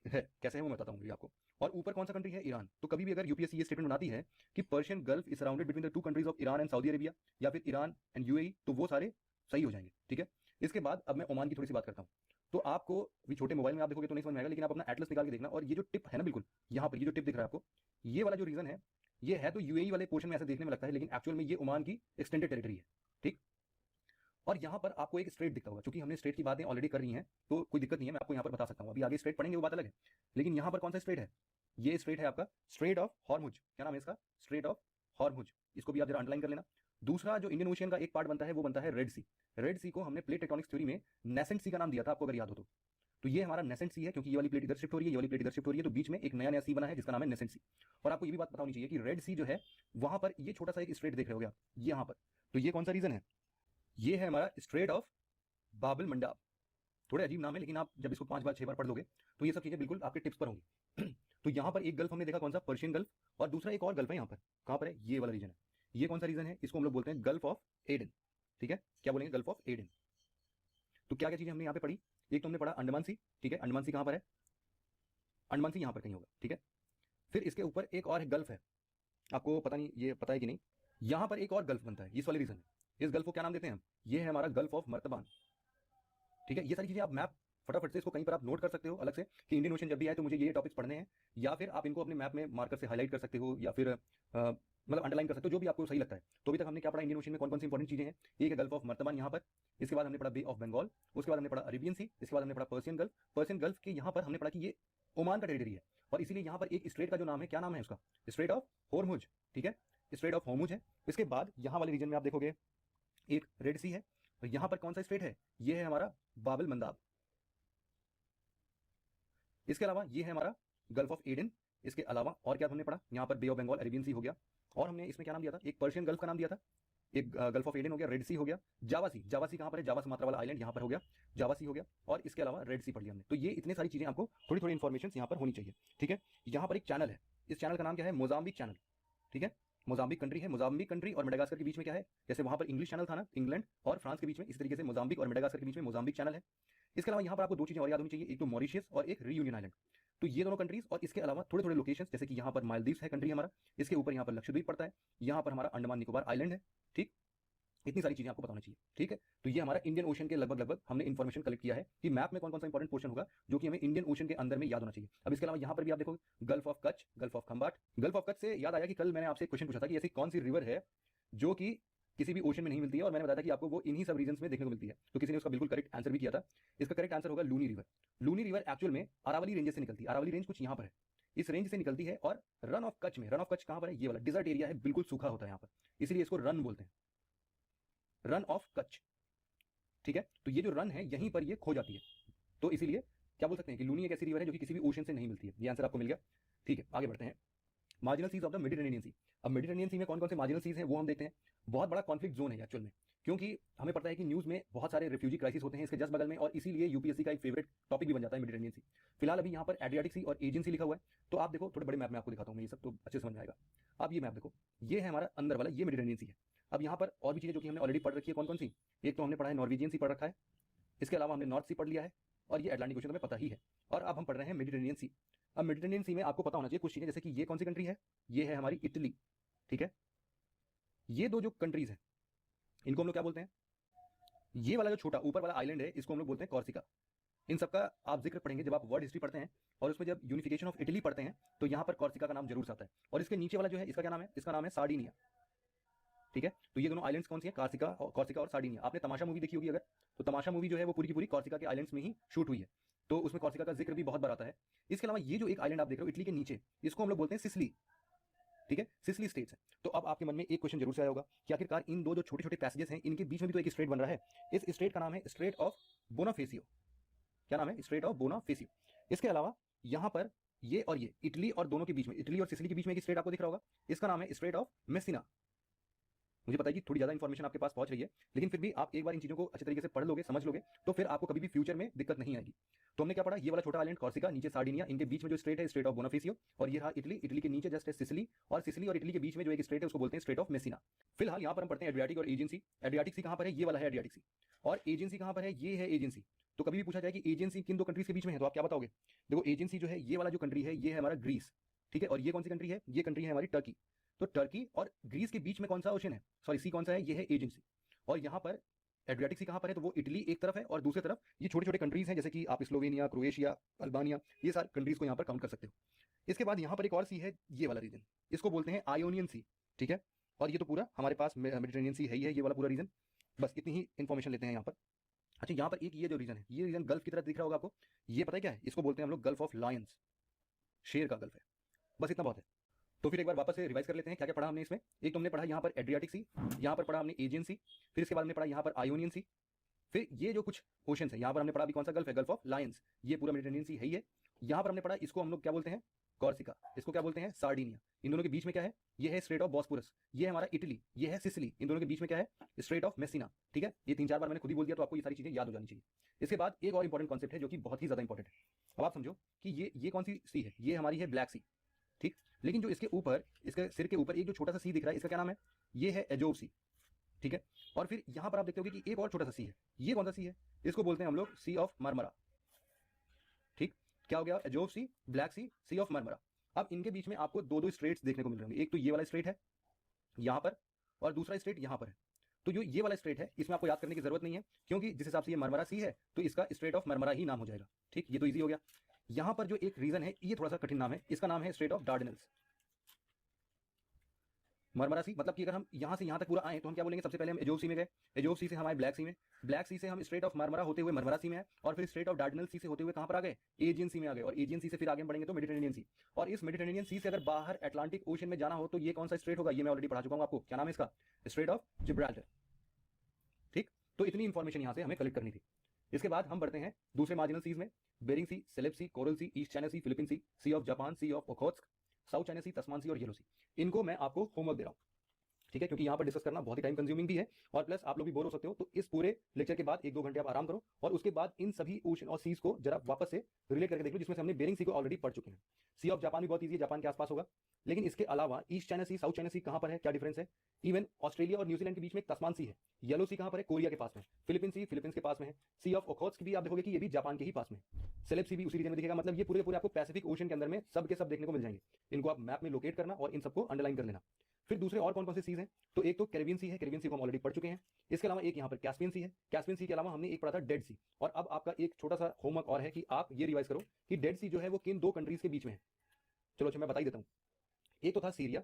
है, कैसे है वो मैं बताता हूँ आपको। और ऊपर कौन सा कंट्री है, ईरान। तो कभी भी अगर यूपीएससी ये स्टेटमेंट बनाती है कि Persian gulf is surrounded between the 2 countries of Iran and Saudi Arabia, या फिर ईरान एंड यूएई, तो वो सारे सही हो जाएंगे, ठीक है। इसके बाद अब मैं ओमान की थोड़ी सी बात करता हूँ। तो आपको भी छोटे मोबाइल में आप देखोगे तो नहीं समझ में आएगा, लेकिन आप अपना एटलस निकाल के देखना, और ये जो टिप है ना, बिल्कुल यहाँ पर ये जो टिप दिख रहा है आपको, ये वाला जो रीजन है, ये है तो यूएई वाले पोर्शन में ऐसा देखने में लगता है, लेकिन एक्चुअल में ये ओमान की एक्सटेंडेड टेरिटरी है, ठीक। और यहाँ पर आपको एक स्ट्रेट दिखता होगा, क्योंकि हमने स्ट्रेट की बातें ऑलरेडी कर रही हैं तो कोई दिक्कत नहीं है, मैं आपको यहाँ पर बता सकता हूँ। अभी आगे स्ट्रेट पढ़ेंगे वो बात अलग है, लेकिन यहाँ पर कौन सा स्ट्रेट है, ये स्ट्रेट है आपका स्ट्रेट ऑफ हॉर्मुज। क्या नाम है इसका, स्ट्रेट ऑफ हॉर्मुज। इसको भी आप जरा अंडरलाइन कर लेना। दूसरा जो इंडियन ओशियन का एक पार्ट बनता है वो बनता है रेड सी। रेड सी को हमने प्लेट टेक्टोनिक्स थ्योरी में नेसेंट सी का नाम दिया था, आपको अगर याद हो तो ये हमारा नेसेंट सी है, क्योंकि ये वाली प्लेट इधर शिफ्ट हो रही है, ये वाली प्लेट इधर शिफ्ट हो रही है, तो बीच में एक नया नया सी बना है जिसका नाम है नेसेंट सी। और आपको ये भी बात पता होनी चाहिए कि रेड सी जो है वहां पर ये छोटा सा एक स्ट्रेट देख रहे हो आप यहाँ पर, तो ये कौन सा रीजन है, ये है हमारा स्ट्रेट ऑफ बाबल मंडाब। थोड़े अजीब नाम है, लेकिन आप जब इसको 5 बार 6 बार पढ़ लोगे तो ये सब चीजें बिल्कुल आपके टिप्स पर होंगी। तो यहाँ पर एक गल्फ हमने देखा, कौन सा, पर्शियन गल्फ, और दूसरा एक और गल्फ है यहाँ पर, कहाँ पर है, ये वाला रीजन है। ये कौन सा रीजन है, इसको हम लोग बोलते हैं गल्फ ऑफ एडन, ठीक है। क्या बोलेंगे, गल्फ ऑफ एडन। तो क्या क्या चीजें हमने यहाँ पे पढ़ी, एक तो हमने पढ़ा अंडमान सी, ठीक है, अंडमान सी कहाँ पर है, अंडमान सी यहाँ पर कहीं होगा, ठीक है। फिर इसके ऊपर एक और गल्फ है, आपको पता नहीं ये पता है कि नहीं, यहाँ पर एक और गल्फ बनता है इस वाले रीजन में। इस गल्फ को क्या नाम देते हैं हम, ये है हमारा गल्फ ऑफ मर्तबान, ठीक है। ये सारी चीजें आप मैप फटाफट से इसको कहीं पर आप नोट कर सकते हो अलग से कि इंडियन ओशन जब भी आए तो मुझे ये टॉपिक्स पढ़ने हैं, या फिर आप इनको अपने मैप में मार्कर से हाईलाइट कर सकते हो, या फिर मतलब अंडरलाइन कर सकते हो, जो भी आपको सही लगता है। तो अभी तक हमने क्या पढ़ा इंडियन ओशन में, कौन कौन सी इंपॉर्टेंट चीजें हैं, एक है गल्फ ऑफ मर्तबान यहाँ पर, इसके बाद हमने पढ़ा बे ऑफ बंगाल, उसके बाद हमने पढ़ा अरेबियन सी, इसके बाद हमने पढ़ा पर्सियन गल्फ। पर्सियन गल्फ के यहाँ पर हमने पढ़ा कि ये ओमान का टेरिटरी है, और इसीलिए यहाँ पर एक स्ट्रेट का जो नाम है, क्या नाम है उसका, स्ट्रेट ऑफ होर्मुज, ठीक है, स्ट्रेट ऑफ होर्मुज है। इसके बाद यहाँ वाले रीजन में आप देखोगे एक रेड सी है, और यहाँ पर कौन सा स्ट्रेट है, ये है हमारा बाबल मंदाब। इसके अलावा ये है हमारा गल्फ ऑफ एडन। इसके अलावा और क्या हमने पढ़ा, यहाँ पर बे ऑफ बंगाल, अरेबियन सी हो गया, और हमने इसमें क्या नाम दिया था, एक पर्शियन गल्फ का नाम दिया था, एक गल्फ ऑफ एडन हो गया, रेड सी हो गया, जावा सी, जावा सी कहाँ पर है, जावा सुमात्रा वाला आइलैंड यहाँ पर हो गया, जावा सी हो गया, और इसके अलावा रेड सी पढ़ लिया हमने। तो ये इतने सारी चीजें आपको थोड़ी थोड़ी इन्फॉर्मेशन यहाँ पर होनी चाहिए, ठीक है। यहाँ पर एक चैनल है, इस चैनल का नाम क्या है, मोजाम्बिक चैनल, ठीक है। मोजाम्बिक कंट्री है, मोजाम्बिक कंट्री और मेडागास्कर के बीच में क्या है, जैसे वहां पर इंग्लिश चैनल था ना, इंग्लैंड और फ्रांस के बीच में, इस तरीके से मोजाम्बिक और मेडागास्कर के बीच में मोजाम्बिक चैनल है। इसके अलावा यहाँ पर आपको दो चीजें और याद होनी चाहिए, एक तो मॉरिशियस और एक रियूनियन आइलैंड। तो ये दोनों कंट्रीज, और इसके अलावा थोड़े थोड़े लोकेशंस, जैसे कि यहाँ पर मालदीव्स है कंट्री हमारा, इसके ऊपर यहाँ पर लक्षद्वीप पड़ता है, यहाँ पर हमारा अंडमान निकोबार आइलैंड है, ठीक। इतनी सारी चीजें आपको पता होनी चाहिए, ठीक है। तो ये हमारा इंडियन ओशन के लगभग लगभग हमने इन्फॉर्मेशन कलेक्ट किया है कि मैप में कौन कौन सा इंपॉर्टेंट पोर्शन होगा जो कि हमें इंडियन ओशन के अंदर में याद होना चाहिए। अब इसके अलावा यहाँ पर भी आप देखो, Gulf of Kutch, Gulf of Khambhat. Gulf of Kutch से याद आया कि कल मैंने आपसे एक क्वेश्चन पूछा था कि ऐसी कौन सी रिवर है जो कि किसी भी ओशन में नहीं मिलती है, और मैंने बताया था कि आपको वो इन्हीं सब रीजन्स में देखने को मिलती है। तो किसी ने उसका बिल्कुल करेक्ट आंसर भी किया था। इसका करेक्ट आंसर होगा Luni river. Luni river actual में अरावली रेंज से निकलती है, अरावली रेंज कुछ यहाँ पर है, इस रेंज से निकलती है, और रन ऑफ कच्छ में, रन ऑफ कच्छ कहाँ पर है, ये वाला डिजर्ट एरिया है, बिल्कुल सूखा होता है यहाँ पर, इसलिए इसको रन बोलते हैं, रन ऑफ कच्छ, ठीक है। तो ये जो रन है यहीं पर ये खो जाती है, तो इसीलिए क्या बोल सकते हैं कि लूनी एक ऐसी रिवर है जो कि किसी भी ओशन से नहीं मिलती है। ये आंसर आपको मिल गया, ठीक है। आगे बढ़ते हैं, marginal seas of the Mediterranean Sea. अब मेडिटेरेनियन सी में कौन कौन से मार्जिनल सीज हैं वो हम देखते हैं। बहुत बड़ा कॉन्फ्लिक्ट जोन है एक्चुअल में, क्योंकि हमें पता है कि न्यूज़ में बहुत सारे रिफ्यूजी क्राइसिस होते हैं इसके जस्ट बगल में, और इसीलिए यूपीएससी का एक फेवरेट टॉपिक भी बन जाता है मेडिटेरेनियन सी। फिलहाल अभी यहाँ पर एड्रियाटिक सी और एजियन सी लिखा हुआ है। तो आप देखो, थोड़े बड़े मैप में आपको दिखाता हूँ मैं, ये सब तो अच्छे समझ में आएगा। आप ये मैप देखो, ये है हमारा अंदर वाला, ये मेडिटेरेनियन सी है। अब यहाँ पर और भी चीज़ें जो कि हमने ऑलरेडी पढ़ रखी है, कौन कौन सी, एक तो हमने पढ़ा है नॉर्वेजियन सी पढ़ रखा है, इसके अलावा हमने नॉर्थ सी पढ़ लिया है, और ये अटलांटिक ओशन हमें पता ही है, और अब हम पढ़ रहे हैं मेडिटेरेनियन सी। अब मेडिटेरेनियन सी में आपको पता होना चाहिए कुछ चीज़ें, जैसे कि ये कौन सी कंट्री है, ये है हमारी इटली, ठीक है। ये दो जो कंट्रीज हैं इनको हम लोग क्या बोलते हैं, ये वाला जो छोटा ऊपर वाला आइलैंड है इसको हम लोग बोलते हैं कॉर्सिका। इन सबका आप जिक्र पढ़ेंगे जब आप वर्ल्ड हिस्ट्री पढ़ते हैं, और उसमें जब यूनिफिकेशन ऑफ इटली पढ़ते हैं तो यहाँ पर कॉर्सिका का नाम जरूर आता है। और इसके नीचे वाला जो है इसका क्या नाम है, इसका नाम है सार्डिनिया, ठीक है। तो ये दोनों आइलैंड्स कौन सी हैं, कॉर्सिका और सार्डिनिया। आपने तमाशा मूवी देखी होगी अगर, तो तमाशा मूवी जो है वो पूरी की पूरी कॉर्सिका के आइलैंड्स में ही शूट हुई है, तो उसमें कॉर्सिका का जिक्र भी बहुत बार आता है। इसके अलावा ये जो एक आइलैंड आप देख रहे हो इटली के नीचे, इसको हम लोग बोलते हैं सिसिली, ठीक है, सिसिली स्टेट्स है। तो अब आपके मन में एक क्वेश्चन जरूर से आया होगा कि आखिरकार इन दो जो छोटे छोटे पैसेजेस हैं इनके बीच में भी तो एक स्ट्रेट बन रहा है, इस स्ट्रेट का नाम है स्ट्रेट ऑफ बोनाफेसियो। क्या नाम है, स्ट्रेट ऑफ बोनाफेसियो। इसके अलावा यहाँ पर ये और ये इटली और दोनों के बीच में, इटली और सिसिली के बीच में एक स्ट्रेट आपको दिख रहा होगा, इसका नाम है स्ट्रेट ऑफ मेसिना। मुझे पता है कि थोड़ी ज्यादा इंफॉर्मेशन आपके पास पहुंच रही है, लेकिन फिर भी आप एक बार इन चीजों को अच्छे तरीके से पढ़ लोगे, समझ लोगे, तो फिर आपको कभी भी फ्यूचर में दिक्कत नहीं आएगी। तो हमने क्या पढ़ा, ये वाला छोटा आइलैंड कॉर्सिका, नीचे सार्डिनिया, इनके बीच में जो स्ट्रेट है स्ट्रेट ऑफ बोनाफेसियो, और ये रहा इटली, इटली के नीचे जस्ट है सिसिली, और सिसिली और इटली के बीच में जो एक स्ट्रेट है उसको बोलते हैं स्ट्रेट ऑफ मेसिना। फिलहाल यहाँ पर हम पढ़ते हैं एड्रियाटिक और एजेंसी। एड्रियाटिक सी कहाँ पर है, ये वाला है एड्रियाटिक सी, और एजेंसी कहाँ पर है, ये है एजेंसी। तो कभी भी पूछा जाए कि एजेंसी किन दो कंट्रीज के बीच में है, तो आप क्या बताओगे, देखो एजेंसी जो है ये वाला जो कंट्री है ये है हमारा ग्रीस, ठीक है। और ये कौन सी कंट्री है, ये कंट्री है हमारी टर्की। तो टर्की और ग्रीस के बीच में कौन सा ओशन है, सॉरी सी कौन सा है, ये है एजेंसी। और यहाँ पर एड्रियाटिक सी कहाँ पर है, तो वो इटली एक तरफ है, और दूसरी तरफ ये छोटे छोटे कंट्रीज हैं, जैसे कि आप स्लोवेनिया, क्रोएशिया, अल्बानिया, ये सारे कंट्रीज को यहाँ पर काउंट कर सकते हो। इसके बाद यहाँ पर एक और सी है, ये वाला रीजन, इसको बोलते हैं आयोनियन सी, ठीक है। और ये तो पूरा हमारे पास मेडिटेरेनियन सी है ही है, ये वाला पूरा रीजन। बस इतनी ही इन्फॉर्मेशन लेते हैं यहाँ पर। अच्छा, यहाँ पर एक ये जो रीजन है, ये रीजन गल्फ की तरह दिख रहा होगा आपको, ये पता है क्या है, इसको बोलते हैं हम लोग गल्फ ऑफ लायंस, शेर का गल्फ है। बस इतना बहुत है। तो फिर एक बार वापस से रिवाइज कर लेते हैं क्या क्या पढ़ा हमने इसमें। एक तो हमने पढ़ा यहाँ पर एड्रियाटिक सी, यहाँ पर पढ़ा हमने एजियन सी, फिर इसके बाद हमने पढ़ा यहाँ पर आयोनियन सी, फिर ये जो कुछ ओशन है यहाँ पर हमने पढ़ा अभी कौन सा गल्फ है, गल्फ ऑफ लायंस, ये पूरा मेडिटेरेनियन सी है ही है। यहाँ पर हमने पढ़ा इसको हम लोग क्या बोलते हैं, कॉर्सिका, इसको क्या बोलते हैं, सार्डिनिया। इन दोनों के बीच में क्या है, ये है स्ट्रेट ऑफ बॉस्फोरस, ये है हमारा इटली, ये है सिसिली, इन दोनों के बीच में क्या है, स्ट्रेट ऑफ मेसिना, ठीक है। ये 3-4 बार मैंने खुद ही बोल दिया, तो आपको ये सारी चीजें याद हो जानी चाहिए। इसके बाद एक और इंपॉर्टेंट कॉन्सेप्ट है जो कि बहुत ही ज्यादा इंपॉर्टेंट है। अब आप समझो कि ये कौन सी सी है, ये हमारी है ब्लैक सी, ठीक। लेकिन जो इसके ऊपर, इसके सिर के ऊपर एक जो छोटा सा सी दिख रहा है, इसका क्या नाम है, ये है एजोव सी, ठीक है। और फिर यहाँ पर आप देखते होगे कि एक और छोटा सा सी है, ये कौन सा सी है, इसको बोलते हैं हम लोग सी ऑफ मरमरा, ठीक। क्या हो गया, Azov Sea, Black Sea, Sea of Marmara. अब इनके बीच में आपको दो दो स्ट्रेट्स देखने को मिल रहे होंगे, एक तो ये वाला स्ट्रेट है यहाँ पर, और दूसरा स्ट्रेट यहाँ पर है। तो जो ये वाला स्ट्रेट है इसमें आपको याद करने की जरूरत नहीं है, क्योंकि जिस हिसाब से ये मरमरा सी है तो इसका स्ट्रेट ऑफ मरमरा ही नाम हो जाएगा, ठीक। ये तो ईजी हो गया। यहाँ पर जो एक रीजन है ये थोड़ा सा कठिन नाम है, इसका नाम है स्ट्रेट ऑफ डार्डेनल्स। मरमरा सी मतलब कि अगर हम यहाँ से यहाँ तक पूरा आए तो हम क्या बोलेंगे, सबसे पहले हम एजोव सी में गए, एजोव सी से हमारे ब्लैक सी में, ब्लैक सी से हम स्ट्रेट ऑफ मरमरा होते हुए मरमरा सी में आए, और फिर स्ट्रेट ऑफ डार्डेनल सी से होते हुए कहाँ पर आ गए, एजियन सी में आ गए, और एजियन सी से फिर आगे बढ़ेंगे तो मेडिटेरेनियन सी। और इस मेडिटेरेनियन सी से अगर बाहर अटलांटिक ओशन में जाना हो तो ये कौन सा स्ट्रेट होगा, ये मैं ऑलरेडी पढ़ा चुका हूँ आपको, क्या नाम है इसका, स्ट्रेट ऑफ जिब्राल्टर, ठीक। तो इतनी इंफॉर्मेशन यहाँ से हमें कलेक्ट करनी थी। इसके बाद हम बढ़ते हैं दूसरे मार्जिनल सीज में, Bering Sea, Celebes Sea, Coral Sea, East China Sea, Philippine Sea of Japan, Sea of Okhotsk, South China Sea, Tasman Sea और येलो सी। इनको मैं आपको होमवर्क दे रहा हूँ, ठीक है, क्योंकि यहाँ पर डिस्कस करना बहुत ही टाइम कंज्यूमिंग भी है और प्लस आप लोग भी बोर हो सकते हो। तो इस पूरे लेक्चर के बाद 1-2 घंटे आप आराम करो और उसके बाद इन सभी ओशन और सीज को जरा वापस से रिलेट करके देख लो, जिसमें से हमने बेरिंग सी को ऑलरेडी पढ़ चुके हैं। सी ऑफ जापान भी बहुत ईजी है, जापान के आसपास होगा। लेकिन इसके अलावा ईस्ट चाइना सी, साउथ चाइना सी कहां पर है, क्या डिफरेंस है। इवन ऑस्ट्रेलिया और न्यूजीलैंड के बीच में एक तस्मान सी है। येलो सी कहां पर है, कोरिया के पास में। फिलीपींस सी फिलीपींस के पास में है। सी ऑफ ओखोत्स्क भी आप देखोगे कि ये भी जापान के ही पास में। सेलेब सी भी उसी रीजन में दिखेगा। मतलब ये पूरे पूरे आपको पैसिफिक ओशन के अंदर में सब के सब देखने को मिल जाएंगे। इनको आप मैप में लोकेट करना और इन सबको अंडरलाइन कर लेना। फिर दूसरे और कौन कौन से सीज हैं, तो एक तो कैरिबियन सी है, कैरिबियन सी को हम ऑलरेडी पढ़ चुके हैं। इसके अलावा एक यहाँ पर कैस्पियन सी है। कैस्पियन सी के अलावा हमने एक पढ़ा था डेड सी। और अब आपका एक छोटा सा होमवर्क और है कि आप ये रिवाइज करो कि डेड सी जो है वो किन 2 कंट्रीज के बीच में है। चलो अच्छा मैं बता ही देता हूँ। एक तो था सीरिया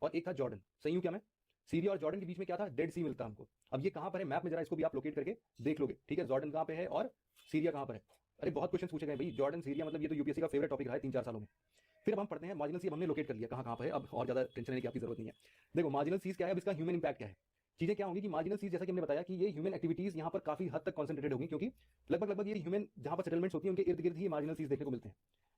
और एक था जॉर्डन। सही हूँ क्या मैं? सीरिया और जॉर्डन के बीच में क्या था, डेड सी मिलता हमको। अब ये कहां पर है मैप में, जरा इसको भी आप लोकेट करके देख लोगे। ठीक है, जॉर्डन कहां पे है और सीरिया कहां पर है। अरे बहुत क्वेश्चन पूछे गए भाई, जॉर्डन सीरिया, मतलब ये तो यूपीएससी का फेवरेट टॉपिक रहा है 3-4 सालों में। फिर अब हम पढ़ते हैं मार्जिनल सी। हमने लोकेट कर लिया कहां पर है, अब और ज्यादा टेंशन लेने की आपकी जरूरत नहीं है। देखो मार्जिनल सीज क्या है, अब इसका ह्यूमन इंपैक्ट क्या है। चीजें क्या होंगी कि मार्जिनल सीज, जैसा कि हमने बताया कि ये ह्यूमन एक्टिविटीज यहाँ पर काफी हद तक कॉन्सेंट्रेटेड होगी, क्योंकि लगभग ये ह्यूमन जहां पर सेटलमेंट्स होती है उनके इर्द गिर्द ही मार्जिनल सीज देखने को मिलते हैं।